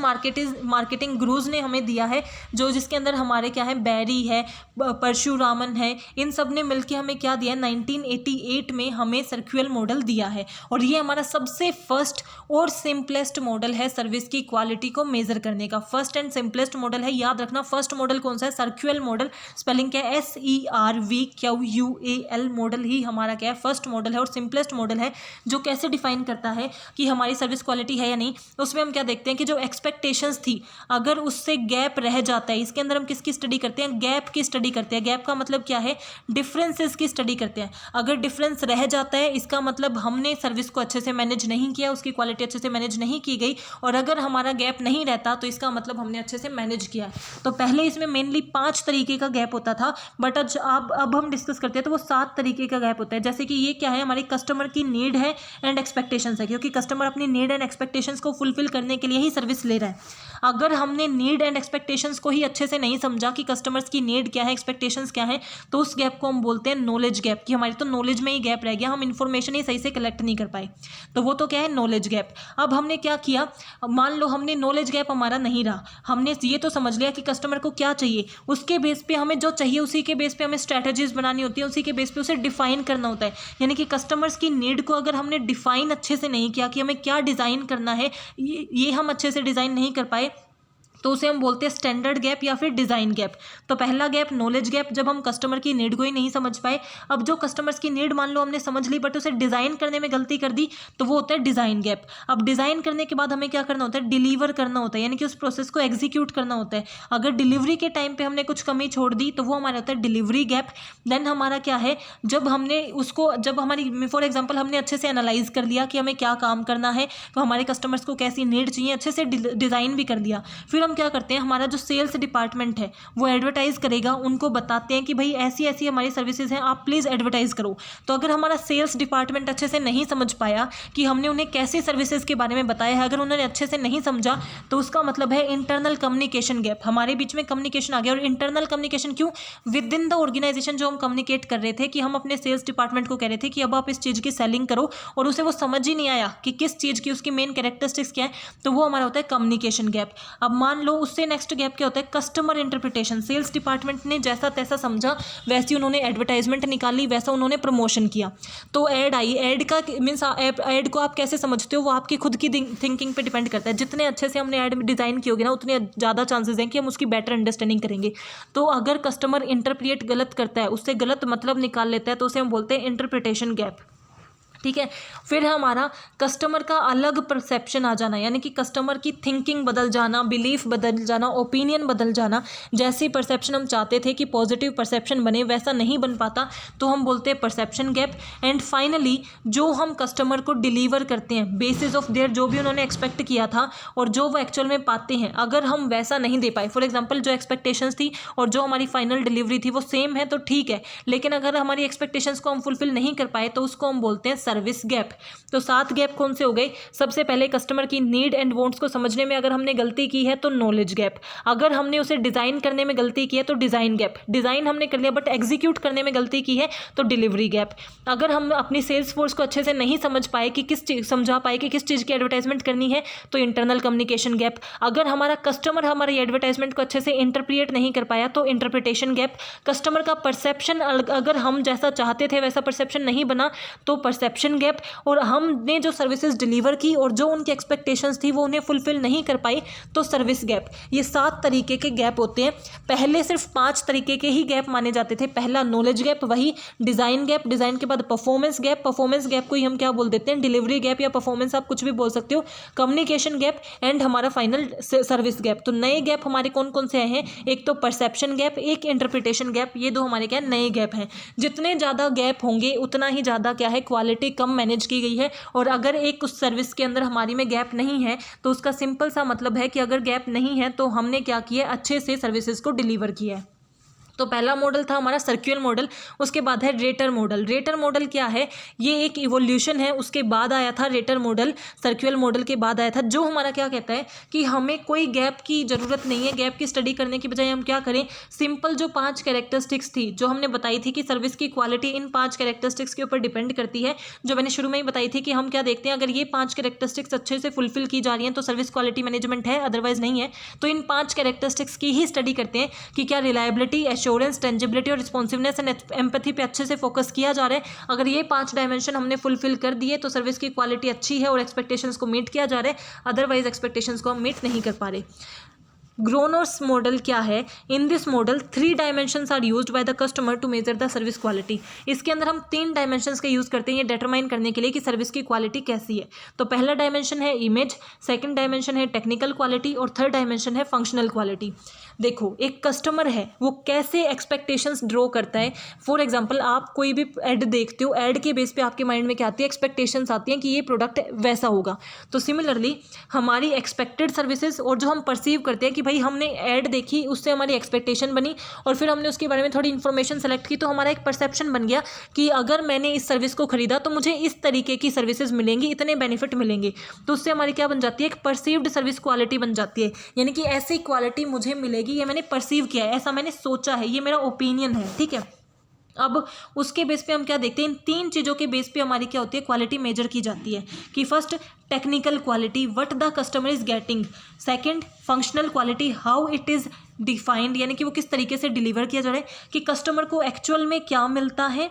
मार्केटिंग गुरुज ने हमें दिया है, जो जिसके अंदर हमारे क्या है, बैरी है, परशुरामन है, इन सब ने मिलकर हमें क्या दिया है, 1988 में हमें सर्कुलर मॉडल दिया है। और ये हमारा सबसे फर्स्ट और सिंपलेस्ट मॉडल है सर्विस की क्वालिटी को मेजर करने का। फर्स्ट एंड सिंपलेस्ट मॉडल है, याद रखना। फर्स्ट मॉडल कौन सा है? Circular model. स्पेलिंग क्या है? SERVQUAL मॉडल ही हमारा क्या है, फर्स्ट मॉडल है। और सिंपलेस्ट मॉडल है जो कैसे डिफाइन करता है कि हमारी सर्विस क्वालिटी है या नहीं। उसमें हम क्या देखते हैं कि जो एक्सपेक्टेशंस थी अगर उससे गैप रह जाता है, इसके अंदर हम किसकी स्टडी करते हैं? गैप की स्टडी करते हैं। गैप का मतलब क्या है? डिफरेंसेस की स्टडी करते हैं। अगर डिफरेंस रह जाता है इसका मतलब हमने सर्विस को अच्छे से मैनेज नहीं किया, उसकी क्वालिटी अच्छे से मैनेज नहीं की गई। और अगर हमारा गैप नहीं रहता तो इसका मतलब हमने अच्छे से मैनेज किया है। तो पहले इसमें मेनली 5 तरीके का गैप होता था, बट अब हम डिस्कस करते हैं तो वो 7 तरीके का गैप होता है। जैसे कि ये क्या है, हमारी कस्टमर की नीड है एंड एक्सपेक्टेशंस है, क्योंकि कस्टमर अपनी नीड एंड एक्सपेक्टेशंस को फुलफिल करने के लिए ही सर्विस ले रहा है। अगर हमने नीड एंड एक्सपेक्टेशंस को ही अच्छे से नहीं समझा कि कस्टमर्स की नीड क्या है, एक्सपेक्टेशंस क्या है, तो उस गैप को हम बोलते हैं नॉलेज गैप, कि हमारी तो नॉलेज में ही गैप रह गया, हम इन्फॉर्मेशन ही सही से कलेक्ट नहीं कर पाए। तो वो तो क्या है, नॉलेज गैप। अब हमने क्या किया, मान लो हमने नॉलेज गैप हमारा नहीं रहा, हमने ये तो समझ लिया कि कस्टमर को क्या चाहिए, उसके बेस पे हमें जो चाहिए उसी के बेस पे हमें स्ट्रैटेजीज बनानी होती है, उसी के बेस पे उसे डिफाइन करना होता है। यानी कि कस्टमर्स की नीड को अगर हमने डिफाइन अच्छे से नहीं किया कि हमें क्या डिज़ाइन करना है, ये हम अच्छे से डिज़ाइन नहीं कर पाए, तो उसे हम बोलते हैं स्टैंडर्ड गैप या फिर डिज़ाइन गैप। तो पहला गैप नॉलेज गैप, जब हम कस्टमर की नीड को ही नहीं समझ पाए। अब जो कस्टमर्स की नीड मान लो हमने समझ ली बट उसे डिज़ाइन करने में गलती कर दी, तो वो होता है डिज़ाइन गैप। अब डिज़ाइन करने के बाद हमें क्या करना होता है, डिलीवर करना होता है, यानी कि उस प्रोसेस को एग्जीक्यूट करना होता है। अगर डिलीवरी के टाइम पर हमने कुछ कमी छोड़ दी तो वो हमारा होता है डिलीवरी गैप। देन हमारा क्या है, जब हमारी फॉर एग्जाम्पल हमने अच्छे से एनालाइज कर लिया कि हमें क्या काम करना है, तो हमारे कस्टमर्स को कैसी नीड चाहिए, अच्छे से डिज़ाइन भी कर दिया। फिर हम क्या करते हैं, हमारा जो सेल्स डिपार्टमेंट है वो एडवर्टाइज करेगा, उनको बताते हैं कि भाई ऐसी ऐसी हमारी सर्विसेज हैं, आप प्लीज़ एडवर्टाइज करो। तो अगर हमारा सेल्स डिपार्टमेंट अच्छे से नहीं समझ पाया कि हमने उन्हें कैसी सर्विसेज के बारे में बताया है, अगर उन्होंने अच्छे से नहीं समझा, तो उसका मतलब है इंटरनल कम्युनिकेशन गैप। हमारे बीच में कम्युनिकेशन आ गया। और इंटरनल कम्युनिकेशन क्यों? विद इन द ऑर्गेनाइजेशन जो हम कम्युनिकेट कर रहे थे, कि हम अपने सेल्स डिपार्टमेंट को कह रहे थे कि अब आप इस चीज़ की सेलिंग करो, और उसे वो समझ ही नहीं आया कि किस चीज़ की उसकी मेन कैरेक्टरिस्टिक्स क्या है, तो वो हमारा होता है कम्युनिकेशन गैप। अब मान लो उससे नेक्स्ट गैप क्या होता है, कस्टमर इंटरप्रिटेशन। सेल्स डिपार्टमेंट ने जैसा तैसा समझा, वैसी उन्होंने एडवर्टाइजमेंट निकाली, वैसा उन्होंने प्रमोशन किया, तो ऐड आई। ऐड का मीन्स ऐड को आप कैसे समझते हो, वो आपकी खुद की थिंकिंग पे डिपेंड करता है। जितने अच्छे से हमने ऐड डिज़ाइन की होगी ना, उतने ज़्यादा चांसेस हैं कि हम उसकी बेटर अंडरस्टैंडिंग करेंगे। तो अगर कस्टमर इंटरप्रिएट गलत करता है, उससे गलत मतलब निकाल लेता है, तो उसे हम बोलते हैं इंटरप्रिटेशन गैप। ठीक है। फिर हमारा कस्टमर का अलग परसेप्शन आ जाना, यानी कि कस्टमर की थिंकिंग बदल जाना, बिलीफ बदल जाना, ओपिनियन बदल जाना। जैसी परसेप्शन हम चाहते थे कि पॉजिटिव परसेप्शन बने, वैसा नहीं बन पाता, तो हम बोलते हैं परसेप्शन गैप। एंड फाइनली जो हम कस्टमर को डिलीवर करते हैं बेसिस ऑफ देयर, जो भी उन्होंने एक्सपेक्ट किया था और जो वो एक्चुअल में पाते हैं, अगर हम वैसा नहीं दे पाए, फॉर एग्जाम्पल जो एक्सपेक्टेशंस थी और जो हमारी फाइनल डिलीवरी थी वो सेम है, तो ठीक है। लेकिन अगर हमारी एक्सपेक्टेशंस को हम फुलफिल नहीं कर पाए, तो उसको हम बोलते हैं सर्विस गैप। तो 7 गैप कौन से हो गए? सबसे पहले कस्टमर की नीड एंड वांट्स को समझने में अगर हमने गलती की है तो नॉलेज गैप। अगर हमने उसे डिजाइन करने में गलती की है तो डिजाइन गैप। डिजाइन हमने कर लिया बट एग्जीक्यूट करने में गलती की है तो डिलीवरी गैप। अगर हम अपनी सेल्स फोर्स को अच्छे से नहीं समझ पाए कि समझा पाए कि किस चीज़ की एडवर्टाइजमेंट करनी है, तो इंटरनल कम्युनिकेशन गैप। अगर हमारा कस्टमर हमारी एडवर्टाइजमेंट को अच्छे से इंटरप्रिएट नहीं कर पाया, तो इंटरप्रिटेशन गैप। कस्टमर का परसेप्शन अगर हम जैसा चाहते थे वैसा परसेप्शन नहीं बना, तो परसेप्शन गैप। और हमने जो सर्विसेज डिलीवर की और जो उनकी एक्सपेक्टेशंस थी वो उन्हें फुलफिल नहीं कर पाई, तो सर्विस गैप। ये 7 तरीके के गैप होते हैं। पहले सिर्फ 5 तरीके के ही गैप माने जाते थे। पहला नॉलेज गैप, वही डिज़ाइन गैप, डिज़ाइन के बाद परफॉर्मेंस गैप, परफॉर्मेंस गैप को ही हम क्या बोल देते हैं, डिलीवरी गैप या परफॉर्मेंस, आप कुछ भी बोल सकते हो, कम्युनिकेशन गैप एंड हमारा फाइनल सर्विस गैप। तो नए गैप हमारे कौन कौन से आए हैं? एक तो परसेप्शन गैप, एक इंटरप्रिटेशन गैप। ये 2 हमारे क्या नए गैप हैं। जितने ज़्यादा गैप होंगे उतना ही ज़्यादा क्या है, क्वालिटी काफ़ी कम मैनेज की गई है। और अगर एक उस सर्विस के अंदर हमारी में गैप नहीं है तो उसका सिंपल सा मतलब है कि अगर गैप नहीं है तो हमने क्या किया है, अच्छे से सर्विसेज को डिलीवर किया है। तो पहला मॉडल था हमारा सर्कुलर मॉडल, उसके बाद है रेटर मॉडल। रेटर मॉडल क्या है, ये एक इवोल्यूशन है, उसके बाद आया था रेटर मॉडल, सर्कुलर मॉडल के बाद आया था, जो हमारा क्या कहता है कि हमें कोई गैप की ज़रूरत नहीं है। गैप की स्टडी करने की बजाय हम क्या करें, सिंपल जो 5 कैरेक्टरिस्टिक्स थी जो हमने बताई थी कि सर्विस की क्वालिटी इन 5 कैरेक्टरिस्टिक्स के ऊपर डिपेंड करती है, जो मैंने शुरू में ही बताई थी कि हम क्या देखते हैं, अगर ये 5 कैरेक्टरिस्टिक्स अच्छे से फुलफिल की जा रही हैं तो सर्विस क्वालिटी मैनेजमेंट है, अदरवाइज नहीं है। तो इन 5 कैरेक्टरिस्टिक्स की ही स्टडी करते हैं कि क्या रिलायबिलिटी, एश्योरेंस, टेंजिबिलिटी और रिस्पॉन्सिवनेस एंड एम्पैथी पे अच्छे से फोकस किया जा रहा है। अगर ये 5 डायमेंशन हमने फुलफिल कर दिए तो सर्विस की क्वालिटी अच्छी है और एक्सपेक्टेशंस को मीट किया जा रहा है, अदरवाइज एक्सपेक्टेशंस को हम मीट नहीं कर पा रहे। ग्रोनर्स मॉडल क्या है, in this model 3 dimensions are used by the customer to measure the service quality. इसके अंदर हम 3 डायमेंशंस का यूज़ करते हैं ये डिटरमाइन करने के लिए कि सर्विस की क्वालिटी कैसी है। तो पहला डायमेंशन है इमेज, सेकंड डायमेंशन है टेक्निकल क्वालिटी और थर्ड डायमेंशन है फंक्शनल क्वालिटी। देखो, एक कस्टमर है वो कैसे एक्सपेक्टेशंस ड्रॉ करता है। फॉर एग्जांपल, आप कोई भी ऐड देखते हो, ऐड के बेस पे आपके माइंड में क्या आती है, एक्सपेक्टेशंस आती हैं कि ये प्रोडक्ट वैसा होगा। तो सिमिलरली हमारी एक्सपेक्टेड सर्विसेज और जो हम परसीव करते हैं कि भाई हमने ऐड देखी, उससे हमारी एक्सपेक्टेशन बनी और फिर हमने उसके बारे में थोड़ी इन्फॉर्मेशन सेलेक्ट की, तो हमारा एक परसेप्शन बन गया कि अगर मैंने इस सर्विस को खरीदा तो मुझे इस तरीके की सर्विसेज मिलेंगी, इतने बेनिफिट मिलेंगे। तो उससे हमारी क्या बन जाती है, एक परसीव्ड सर्विस क्वालिटी बन जाती है, यानी कि ऐसी क्वालिटी मुझे मिलेगी, ये मैंने परसीव किया है, ऐसा मैंने सोचा है, ये मेरा ओपिनियन है, ठीक है। अब उसके बेस पे हम क्या देखते हैं, इन 3 चीज़ों के बेस पे हमारी क्या होती है, क्वालिटी मेजर की जाती है कि first technical quality, what the customer is getting. Second functional quality, how it is defined, यानी कि वो किस तरीके से डिलीवर किया जा रहा है, कि कस्टमर को एक्चुअल में क्या मिलता है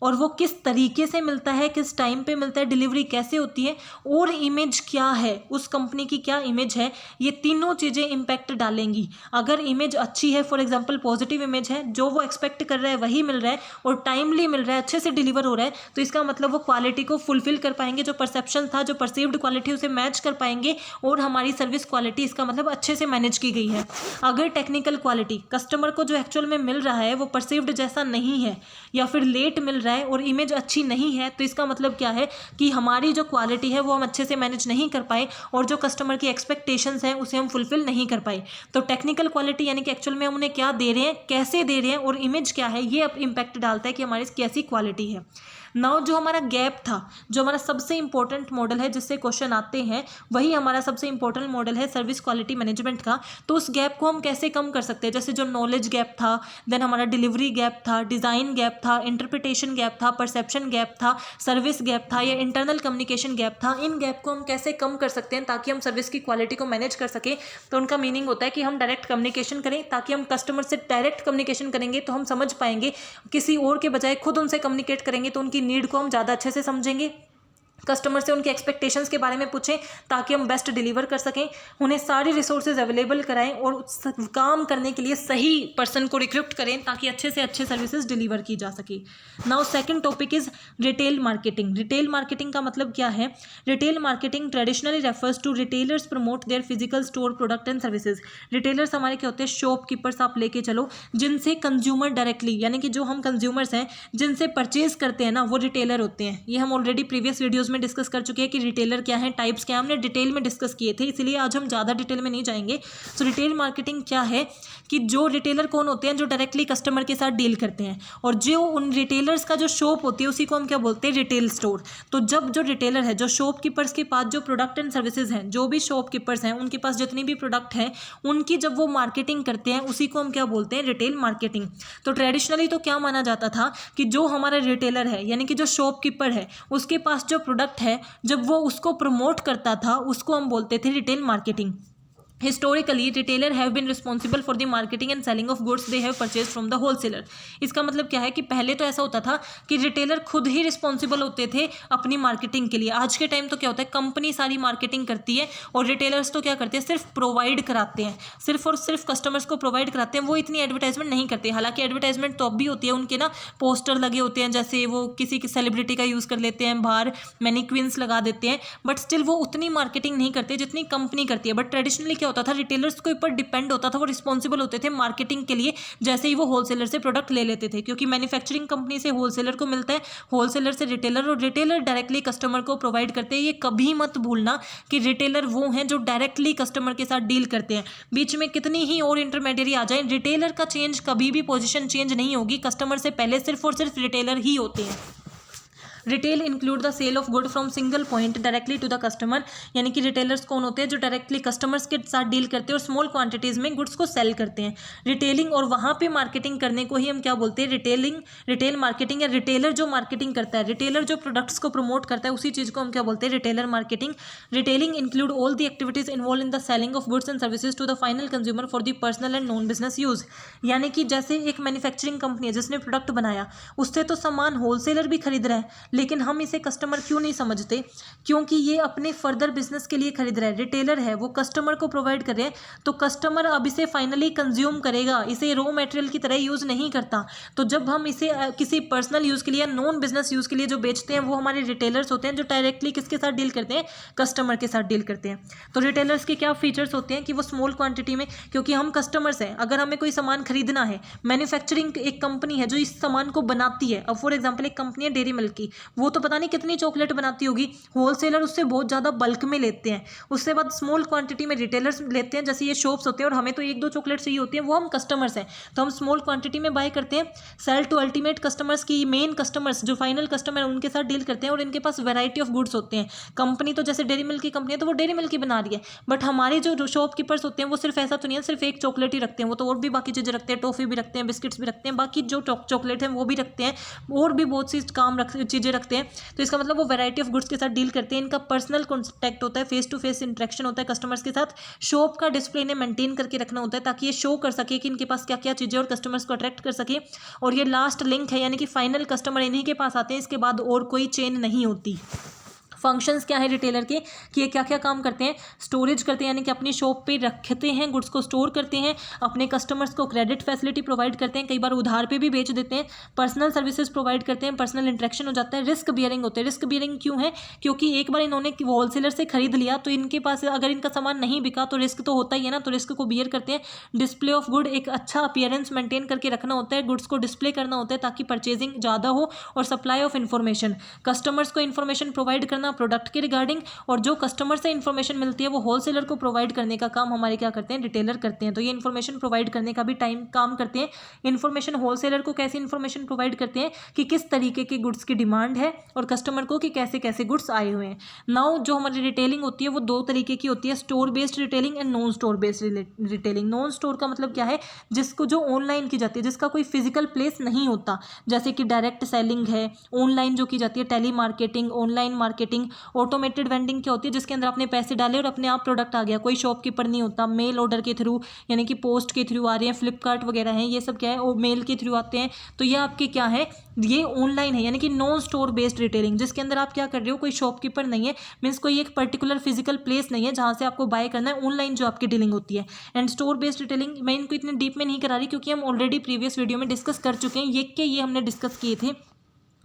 और वो किस तरीके से मिलता है, किस टाइम पे मिलता है, डिलीवरी कैसे होती है, और इमेज क्या है, उस कंपनी की क्या इमेज है। ये तीनों चीज़ें इम्पैक्ट डालेंगी। अगर इमेज अच्छी है, फॉर एग्जांपल पॉजिटिव इमेज है, जो वो एक्सपेक्ट कर रहा है वही मिल रहा है और टाइमली मिल रहा है, अच्छे से डिलीवर हो रहा है, तो इसका मतलब वो क्वालिटी को फुलफिल कर पाएंगे, जो परसेप्शन था, जो परसीव्ड क्वालिटी उसे मैच कर पाएंगे और हमारी सर्विस क्वालिटी इसका मतलब अच्छे से मैनेज की गई है। अगर टेक्निकल क्वालिटी, कस्टमर को जो एक्चुअल में मिल रहा है वो परसीव्ड जैसा नहीं है या फिर लेट मिल रहा है और इमेज अच्छी नहीं है, तो इसका मतलब क्या है कि हमारी जो क्वालिटी है वो हम अच्छे से मैनेज नहीं कर पाए और जो कस्टमर की एक्सपेक्टेशंस हैं उसे हम फुलफिल नहीं कर पाए। तो टेक्निकल क्वालिटी यानी कि एक्चुअल में हम उन्हें क्या दे रहे हैं, कैसे दे रहे हैं और इमेज क्या है, ये अब इम्पैक्ट डालता है कि हमारी कैसी क्वालिटी है। नाउ जो हमारा गैप था, जो हमारा सबसे इंपॉर्टेंट मॉडल है जिससे क्वेश्चन आते हैं, वही हमारा सबसे इंपॉर्टेंट मॉडल है सर्विस क्वालिटी मैनेजमेंट का। तो उस गैप को हम कैसे कम कर सकते हैं, जैसे जो नॉलेज गैप था, देन हमारा डिलीवरी गैप था, डिज़ाइन गैप था, इंटरप्रिटेशन गैप था, परसेप्शन गैप था, सर्विस गैप था या इंटरनल कम्युनिकेशन गैप था। इन गैप को हम कैसे कम कर सकते हैं ताकि हम सर्विस की क्वालिटी को मैनेज कर सकें। तो उनका मीनिंग होता है कि हम डायरेक्ट कम्युनिकेशन करें, ताकि हम कस्टमर से डायरेक्ट कम्युनिकेशन करेंगे तो हम समझ पाएंगे, किसी और के बजाय खुद उनसे कम्युनिकेट करेंगे तो उनकी नीड को हम ज़्यादा अच्छे से समझेंगे। कस्टमर से उनके एक्सपेक्टेशंस के बारे में पूछें ताकि हम बेस्ट डिलीवर कर सकें, उन्हें सारी रिसोर्सेज अवेलेबल कराएं और काम करने के लिए सही पर्सन को रिक्रूट करें ताकि अच्छे से अच्छे सर्विसेज डिलीवर की जा सके। Now second topic is retail marketing. Retail marketing का मतलब क्या है? Retail marketing traditionally refers to retailers promote their physical store product and services. Retailers हमारे क्या होते हैं? शॉपकीपर्स आप लेके चलो, जिनसे कंज्यूमर डायरेक्टली, यानी कि जो हम कंज्यूमर्स हैं जिनसे परचेज करते हैं ना, वो रिटेलर होते हैं। ये हम ऑलरेडी प्रीवियस वीडियोज में डिस्कस कर चुके हैं कि रिटेलर क्या है, टाइप्स क्या है, हमने डिटेल में डिस्कस किए थे, इसलिए आज हम ज़्यादा डिटेल में नहीं जाएंगे। सो रिटेल मार्केटिंग क्या है कि जो रिटेलर कौन होते हैं? जो डायरेक्टली कस्टमर के साथ डील करते हैं, और जो उन रिटेलर्स का जो शॉप होती है उसी को हम क्या बोलते हैं? Retail store. तो जब जो रिटेलर है, जो शॉपकीपर्स के पास जो प्रोडक्ट एंड सर्विसेज हैं, जो भी शॉपकीपर्स हैं उनके पास जितनी भी प्रोडक्ट हैं उनकी जब वो मार्केटिंग करते हैं उसी को हम क्या बोलते हैं? Retail marketing. तो ट्रेडिशनली तो क्या माना जाता था कि जो हमारा रिटेलर है यानी कि जो शॉपकीपर है उसके पास जो प्रोडक्ट है, जब वो उसको प्रमोट करता था उसको हम बोलते थे retail marketing. Historically, retailer have been responsible for the marketing and selling of goods they have purchased from the wholesaler। इसका मतलब क्या है कि पहले तो ऐसा होता था कि रिटेलर खुद ही रिस्पॉन्सिबल होते थे अपनी मार्केटिंग के लिए। आज के टाइम तो क्या होता है? कंपनी सारी मार्केटिंग करती है और रिटेलर्स तो क्या करते हैं? सिर्फ प्रोवाइड कराते हैं, सिर्फ और सिर्फ कस्टमर्स को प्रोवाइड कराते हैं। वो इतनी एडवर्टाइजमेंट नहीं करते, हालांकि एडवर्टाइजमेंट तो अब भी होती है, उनके ना पोस्टर लगे होते हैं, जैसे वो किसी की सेलिब्रिटी का यूज़ कर लेते हैं, बाहर मैनिक्विन्स लगा देते हैं, बट स्टिल वो उतनी मार्केटिंग नहीं करते जितनी कंपनी करती है। बट ट्रेडिशनली क्या होता था, रिटेलर्स के ऊपर डिपेंड होता था, वो रिस्पॉन्सिबल होते थे मार्केटिंग के लिए जैसे ही वो होलसेलर से प्रोडक्ट ले लेते थे, क्योंकि मैन्युफैक्चरिंग कंपनी से होलसेलर को मिलता है, होलसेलर से रिटेलर, और रिटेलर डायरेक्टली कस्टमर को प्रोवाइड करते हैं। ये कभी मत भूलना कि रिटेलर वो हैं जो डायरेक्टली कस्टमर के साथ डील करते हैं। बीच में कितनी ही और इंटरमीडिएरी आ जाए, रिटेलर का चेंज कभी भी पोजीशन चेंज नहीं होगी, कस्टमर से पहले सिर्फ और सिर्फ रिटेलर ही होते हैं। Retail include the sale of good from single point directly to the customer, यानी कि रिटेलर्स कौन होते हैं, जो डायरेक्टली कस्टमर्स के साथ डील करते हैं और स्मॉल क्वांटिटीज़ में गुड्स को सेल करते हैं। रिटेलिंग और वहाँ पे मार्केटिंग करने को ही हम क्या बोलते हैं, रिटेलिंग, रिटेल मार्केटिंग, या रिटेलर जो मार्केटिंग करता है, रिटेलर जो प्रोडक्ट्स को प्रमोट करता है, उसी चीज़ को हम क्या बोलते हैं, retailer marketing. Retailing include all the activities involve in the selling of goods and services to the final consumer for the personal and non business use, यानी कि जैसे एक मैन्युफैक्चरिंग कंपनी है जिसने प्रोडक्ट बनाया, उससे तो सामान होलसेलर भी खरीद रहा है, लेकिन हम इसे कस्टमर क्यों नहीं समझते, क्योंकि ये अपने फर्दर बिजनेस के लिए खरीद रहा है, रिटेलर है, वो कस्टमर को प्रोवाइड कर रहे हैं, तो कस्टमर अब इसे फाइनली कंज्यूम करेगा, इसे रॉ मटेरियल की तरह यूज़ नहीं करता। तो जब हम इसे किसी पर्सनल यूज़ के लिए या नॉन बिजनेस यूज़ के लिए जो बेचते हैं, वो हमारे रिटेलर्स होते हैं, जो डायरेक्टली किसके साथ डील करते हैं, कस्टमर के साथ डील करते हैं। तो रिटेलर्स के क्या फीचर्स होते हैं कि वो स्मॉल क्वांटिटी में, क्योंकि हम कस्टमर्स हैं, अगर हमें कोई सामान खरीदना है, मैन्युफैक्चरिंग एक कंपनी है जो इस सामान को बनाती है, अब फॉर एग्जाम्पल एक कंपनी है डेयरी मिल्क की, वो तो पता नहीं कितनी चॉकलेट बनाती होगी, होलसेलर उससे बहुत ज़्यादा बल्क में लेते हैं, उससे बाद स्मॉल क्वांटिटी में रिटेलर्स लेते हैं, जैसे ये शॉप्स होते हैं, और हमें तो एक दो चॉकलेट चाहिए होती है, वो हम कस्टमर्स हैं, तो हम स्मॉल क्वांटिटी में बाय करते हैं। सेल टू अल्टीमेट कस्टमर्स की मेन कस्टमर्स जो फाइनल कस्टमर है उनके साथ डील करते हैं, और इनके पास वैरायटी ऑफ गुड्स होते हैं। कंपनी तो जैसे डेयरी मिल्क की कंपनी है तो वो डेयरी मिल्क की बना रही है, बट हमारे जो शॉपकीपर्स होते हैं वो सिर्फ ऐसा तो नहीं है सिर्फ एक चॉकलेट ही रखते हैं, वो तो और भी बाकी चीज़ें रखते हैं, टॉफ़ी भी रखते हैं, बिस्किट्स भी रखते हैं, बाकी जो चॉकलेट है वो भी रखते हैं, और भी बहुत सी चीज़ें रखते हैं। तो इसका मतलब वो वैरायटी ऑफ गुड्स के साथ डील करते हैं। इनका पर्सनल कॉन्टैक्ट होता है, फेस टू फेस इंटरेक्शन होता है कस्टमर्स के साथ। शॉप का डिस्प्ले इन्हें मेंटेन करके रखना होता है ताकि ये शो कर सके कि इनके पास क्या क्या चीज़ें और कस्टमर्स को अट्रैक्ट कर सके। और ये लास्ट लिंक है, यानी कि फाइनल कस्टमर इन्हीं के पास आते हैं, इसके बाद और कोई चेन नहीं होती। फंक्शंस क्या है रिटेलर के कि ये क्या क्या काम करते हैं, स्टोरेज करते हैं, यानी कि अपनी शॉप पे रखते हैं, गुड्स को स्टोर करते हैं, अपने कस्टमर्स को क्रेडिट फैसिलिटी प्रोवाइड करते हैं, कई बार उधार पे भी बेच देते हैं, पर्सनल सर्विसेज प्रोवाइड करते हैं, पर्सनल इंटरेक्शन हो जाता है, रिस्क बियरिंग होते हैं। रिस्क बियरिंग क्यों है, क्योंकि एक बार इन्होंने होलसेलर से खरीद लिया तो इनके पास अगर इनका सामान नहीं बिका तो रिस्क तो होता ही है ना, तो रिस्क को बियर करते हैं। डिस्प्ले ऑफ गुड, एक अच्छा अपीयरेंस मेंटेन करके रखना होता है, गुड्स को डिस्प्ले करना होता है ताकि परचेजिंग ज़्यादा हो। और सप्लाई ऑफ इन्फॉर्मेशन, कस्टमर्स को इन्फॉर्मेशन प्रोवाइड करना प्रोडक्ट के रिगार्डिंग, और जो कस्टमर से इन्फॉर्मेशन मिलती है वो होलसेलर को प्रोवाइड करने का काम हमारे क्या करते हैं, रिटेलर करते हैं। तो ये इन्फॉर्मेशन प्रोवाइड करने का भी काम करते हैं। इन्फॉर्मेशन होलसेलर को कैसी इन्फॉर्मेशन प्रोवाइड करते हैं कि किस तरीके के गुड्स की डिमांड है, और कस्टमर को कि कैसे कैसे गुड्स आए हुए हैं। नाउ जो हमारी रिटेलिंग होती है वो दो तरीके की होती है, store based retailing and non store based retailing. Non store का मतलब क्या है, जिसको जो ऑनलाइन की जाती है, जिसका कोई फिजिकल प्लेस नहीं होता, जैसे कि डायरेक्ट सेलिंग है, ऑनलाइन जो की जाती है, telemarketing, online marketing. Automated vending क्या होती है, जिसके अंदर आपने पैसे डाले और अपने आप प्रोडक्ट आ गया, कोई शॉपकीपर नहीं होता, मेल ऑर्डर के थ्रू, यानी कि पोस्ट के थ्रू आ रहे हैं, फ्लिपकार्ट वगैरह हैं, ये सब क्या है, वो मेल के थ्रू आते हैं। तो ये आपके क्या है, ये ऑनलाइन है, यानी कि नॉन स्टोर बेस्ड रिटेलिंग, जिसके अंदर आप क्या कर रहे हो, कोई शॉपकीपर नहीं है, मीन्स कोई एक पर्टिकुलर फिजिकल प्लेस नहीं है जहाँ से आपको बाय करना है, ऑनलाइन जो आपकी डीलिंग होती है। एंड स्टोर बेस्ड रिटेलिंग मैं इनको इतने डीप में नहीं करा रही क्योंकि हम ऑलरेडी प्रीवियस वीडियो में डिस्कस कर चुके हैं, ये हमने डिस्कस किए थे।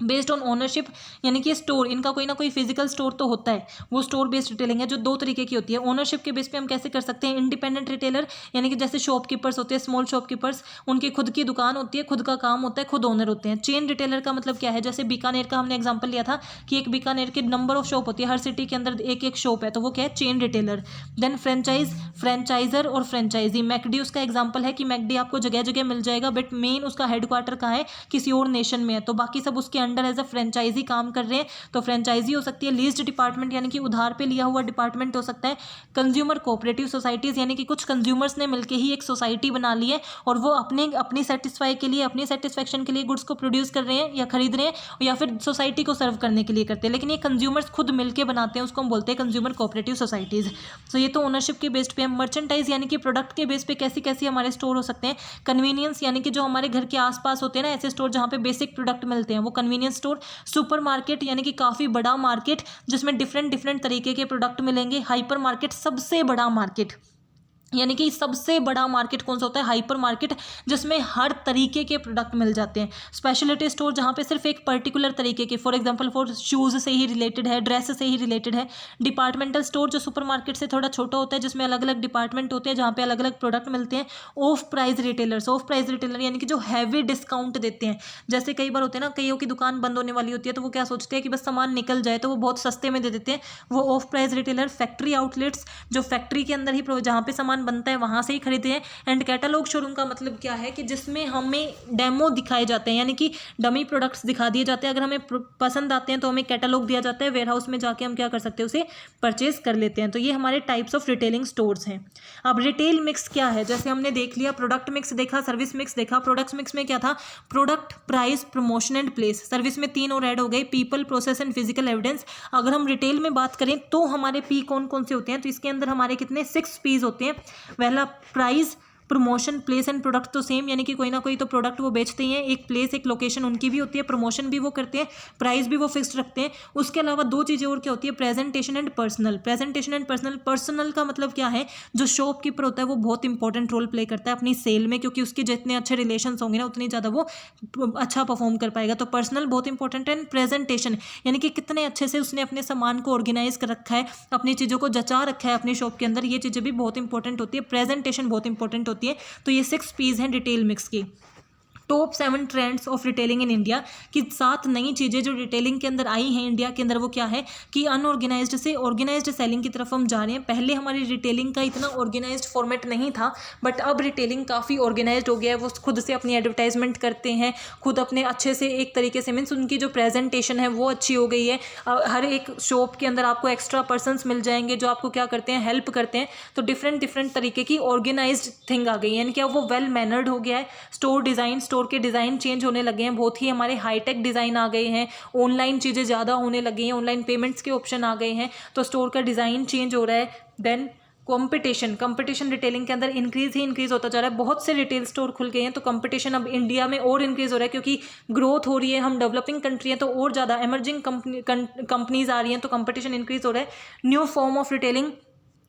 बेस्ड ऑन ओनरशिप, यानी कि स्टोर, इनका कोई ना कोई फिजिकल स्टोर तो होता है, वो स्टोर बेस्ड रिटेलिंग है जो दो तरीके की होती है। ओनरशिप के बेस पे हम कैसे कर सकते हैं, इंडिपेंडेंट रिटेलर, यानी कि जैसे शॉपकीपर्स होते हैं, स्मॉल शॉपकीपर्स, उनकी खुद की दुकान होती है, खुद का काम होता है, खुद ओनर होते हैं। चेन रिटेलर का मतलब क्या है, जैसे बीकानेर का हमने एग्जाम्पल लिया था कि एक बीकानेर के नंबर ऑफ शॉप होती है, हर सिटी के अंदर एक एक शॉप है, तो वो क्या है, चेन रिटेलर। देन फ्रेंचाइजर और फ्रेंचाइजी, मैकडी उसका एग्जाम्पल है कि मैकडी आपको जगह जगह मिल जाएगा, बट मेन उसका हेडक्वार्टर कहाँ है, किसी और नेशन में है, तो बाकी सब उसके अंडर एज अ फ्रेंचाइजी काम कर रहे हैं। तो फ्रेंचाइजी हो सकती है, लीज्ड डिपार्टमेंट यानी कि उधार पे लिया हुआ डिपार्टमेंट हो सकता है, कंज्यूमर कोऑपरेटिव सोसाइटीज, यानी कि कुछ कंज्यूमर्स ने मिलकर ही एक सोसाइटी बना ली है और वो अपनी सेटिस्फाई के लिए, अपनी सेटिस्फेक्शन के लिए गुड्स को प्रोड्यूस कर रहे हैं या खरीद रहे हैं, या फिर सोसाइटी को सर्व करने के लिए करते हैं, लेकिन ये कंज्यूमर्स खुद मिलकर बनाते हैं, उसको हम बोलते हैं कंज्यूमर कोऑपरेटिव सोसाइटीज। तो ये तो ओनरशिप के बेस पे। हम मर्चेंटाइज यानी कि प्रोडक्ट के बेस पे कैसी कैसी हमारे स्टोर हो सकते हैं। कन्वीनियंस यानी कि जो हमारे घर के आसपास होते हैं ना ऐसे स्टोर जहाँ पे बेसिक प्रोडक्ट मिलते हैं, वो कन्वीनियंस स्टोर। सुपर मार्केट यानी कि काफ़ी बड़ा मार्केट जिसमें डिफरेंट डिफरेंट तरीके के प्रोडक्ट मिलेंगे। हाइपर मार्केट सबसे बड़ा मार्केट, यानी कि सबसे बड़ा मार्केट कौन सा होता है, हाइपर मार्केट, जिसमें हर तरीके के प्रोडक्ट मिल जाते हैं। स्पेशलिटी स्टोर जहाँ पे सिर्फ एक पर्टिकुलर तरीके के, फॉर एग्जांपल फॉर शूज़ से ही रिलेटेड है, ड्रेस से ही रिलेटेड है। डिपार्टमेंटल स्टोर जो सुपर मार्केट से थोड़ा छोटा होता है, जिसमें अलग अलग डिपार्टमेंट होते हैं जहाँ पे अलग अलग प्रोडक्ट मिलते हैं। Of price retailers, of price retailer यानी कि जो हैवी डिस्काउंट देते हैं। जैसे कई बार होते हैं ना, कईयों की दुकान बंद होने वाली होती है तो वो क्या सोचते हैं कि बस सामान निकल जाए, तो वो बहुत सस्ते में दे देते हैं, वो of price retailer. Factory outlets, जो फैक्ट्री के अंदर ही जहाँ पे सामान बनता है वहाँ से ही खरीदे हैं। एंड कैटलॉग शोरूम का मतलब क्या है कि जिसमें हमें डेमो दिखाए जाते हैं, यानी कि डमी प्रोडक्ट्स दिखा दिए जाते हैं। अगर हमें पसंद आते हैं तो हमें कैटलॉग दिया जाता है, वेयर हाउस में जाके हम क्या कर सकते हैं, उसे परचेज कर लेते हैं। तो ये हमारे टाइप्स ऑफ रिटेलिंग स्टोर्स हैं। अब रिटेल मिक्स क्या है, जैसे हमने देख लिया, प्रोडक्ट मिक्स देखा, सर्विस मिक्स देखा। प्रोडक्ट्स मिक्स में क्या था, product, price, promotion and place. Service में 3 और ऐड हो गए, people, process and physical evidence. अगर हम रिटेल में बात करें तो हमारे पी कौन कौन से होते हैं, तो इसके अंदर हमारे कितने 6 पीज होते हैं। पहला price, promotion, place and product तो सेम, यानी कि कोई ना कोई तो प्रोडक्ट वो बेचते ही हैं। एक प्लेस, एक लोकेशन उनकी भी होती है, प्रमोशन भी वो करते हैं, प्राइस भी वो फिक्स्ड रखते हैं। उसके अलावा 2 चीज़ें और क्या होती है, presentation and personal. Presentation and personal, personal का मतलब क्या है, जो शॉपकीपर होता है वो बहुत इंपॉर्टेंट रोल प्ले करता है अपनी सेल में, क्योंकि उसके जितने अच्छे रिलेशन होंगे ना उतनी ज़्यादा वो अच्छा परफॉर्म कर पाएगा। तो पर्सनल बहुत इंपॉर्टेंट है। प्रेजेंटेशन यानी कि कितने अच्छे से उसने अपने सामान को ऑर्गेनाइज कर रखा है, अपनी चीज़ों को जचा रखा है अपनी शॉप के अंदर, ये चीज़ें भी बहुत इंपॉर्टेंट होती है। प्रेजेंटेशन बहुत इंपॉर्टेंट होती है। तो ये 6 पीस हैं डिटेल मिक्स की। Top 7 trends of retailing in India की 7 नई चीज़ें जो रिटेलिंग के अंदर आई हैं इंडिया के अंदर, वो क्या है कि अनऑर्गेनाइज्ड से ऑर्गेनाइज्ड सेलिंग की तरफ हम जा रहे हैं। पहले हमारी रिटेलिंग का इतना ऑर्गेनाइज्ड फॉर्मेट नहीं था, बट अब रिटेलिंग काफ़ी ऑर्गेनाइज्ड हो गया है। वो खुद से अपनी एडवर्टाइजमेंट करते हैं, खुद अपने अच्छे से एक तरीके से, मीन्स उनकी जो प्रेजेंटेशन है वो अच्छी हो गई है। हर एक शॉप के अंदर आपको एक्स्ट्रा पर्सनस मिल जाएंगे जो आपको क्या करते हैं, हेल्प करते हैं। तो डिफरेंट तरीके की ऑर्गेनाइज्ड थिंग आ गई है, यानी कि अब वो वेल मैनर्ड हो गया है। स्टोर डिज़ाइन, स्टोर के डिज़ाइन चेंज होने लगे हैं, बहुत ही हमारे हाईटेक डिज़ाइन आ गए हैं। ऑनलाइन चीज़ें ज़्यादा होने लगी हैं, ऑनलाइन पेमेंट्स के ऑप्शन आ गए हैं, तो स्टोर का डिज़ाइन चेंज हो रहा है। देन कंपटीशन रिटेलिंग के अंदर इंक्रीज होता जा रहा है। बहुत से रिटेल स्टोर खुल गए हैं, तो कंपटीशन अब इंडिया में और इंक्रीज हो रहा है, क्योंकि ग्रोथ हो रही है, हम डेवलपिंग कंट्री हैं, तो और ज़्यादा इमर्जिंग कंपनीज आ रही हैं, तो कंपटीशन इंक्रीज हो रहा है। न्यू फॉर्म ऑफ रिटेलिंग,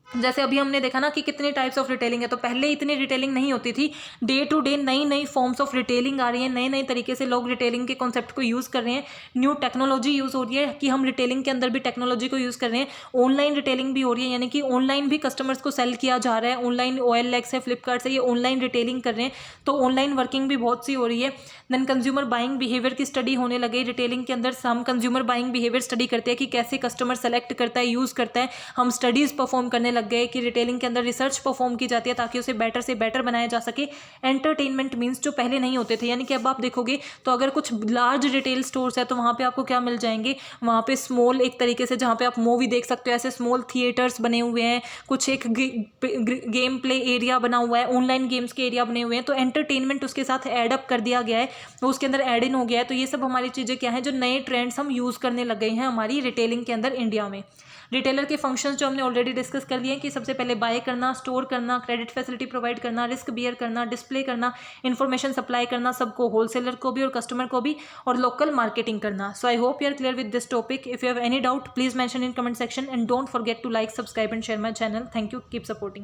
जैसे अभी हमने देखा ना कि कितने टाइप्स ऑफ रिटेलिंग है, तो पहले इतनी रिटेलिंग नहीं होती थी। डे टू डे नई फॉर्म्स ऑफ रिटेलिंग आ रही है, नए तरीके से लोग रिटेलिंग के कॉन्सेप्ट को यूज़ कर रहे हैं। न्यू टेक्नोलॉजी यूज़ हो रही है कि हम रिटेलिंग के अंदर भी टेक्नोलॉजी को यूज़ कर रहे हैं। ऑनलाइन रिटेलिंग भी हो रही है, यानी कि ऑनलाइन भी कस्टमर्स को सेल किया जा रहा है। ऑनलाइन OLX है, फ्लिपकार्ट से, ये ऑनलाइन रिटेलिंग कर रहे हैं, तो ऑनलाइन वर्किंग भी बहुत सी हो रही है। देन कंज्यूमर बाइंग बिहेवियर की स्टडी होने लगी रिटेलिंग के अंदर। हम कंज्यूमर बाइंग बिहेवियर स्टडी करते हैं कि कैसे कस्टमर सेलेक्ट करता है, यूज़ करता है। हम स्टडीज़ परफॉर्म करने लग गए कि रिटेलिंग के अंदर रिसर्च परफॉर्म की जाती है ताकि उसे बेटर से बेटर बनाया जा सके। एंटरटेनमेंट मीन्स जो पहले नहीं होते थे, यानी कि अब आप देखोगे तो अगर कुछ लार्ज रिटेल स्टोर्स है तो वहाँ पे आपको क्या मिल जाएंगे, वहाँ पे स्मॉल एक तरीके से जहाँ पे आप मूवी देख सकते हो, ऐसे स्मॉल थिएटर्स बने हुए हैं, कुछ एक गेम प्ले एरिया बना हुआ है, ऑनलाइन गेम्स के एरिया बने हुए हैं। तो एंटरटेनमेंट उसके साथ एड अप कर दिया गया है, तो उसके अंदर एड इन हो गया है। तो ये सब हमारी चीज़ें क्या है, जो नए ट्रेंड्स हम यूज़ करने लग गए हैं हमारी रिटेलिंग के अंदर इंडिया में। रिटेलर के फंक्शंस जो हमने ऑलरेडी डिस्कस कर लिए हैं कि सबसे पहले बाय करना, स्टोर करना, क्रेडिट फैसिलिटी प्रोवाइड करना, रिस्क बियर करना, डिस्प्ले करना, इन्फॉर्मेशन सप्लाई करना, सबको, होलसेलर को भी और कस्टमर को भी, और लोकल मार्केटिंग करना। So I hope you are clear with this topic. If you have any doubt please mention in comment section and don't forget to like, subscribe and share my channel. Thank you, keep supporting.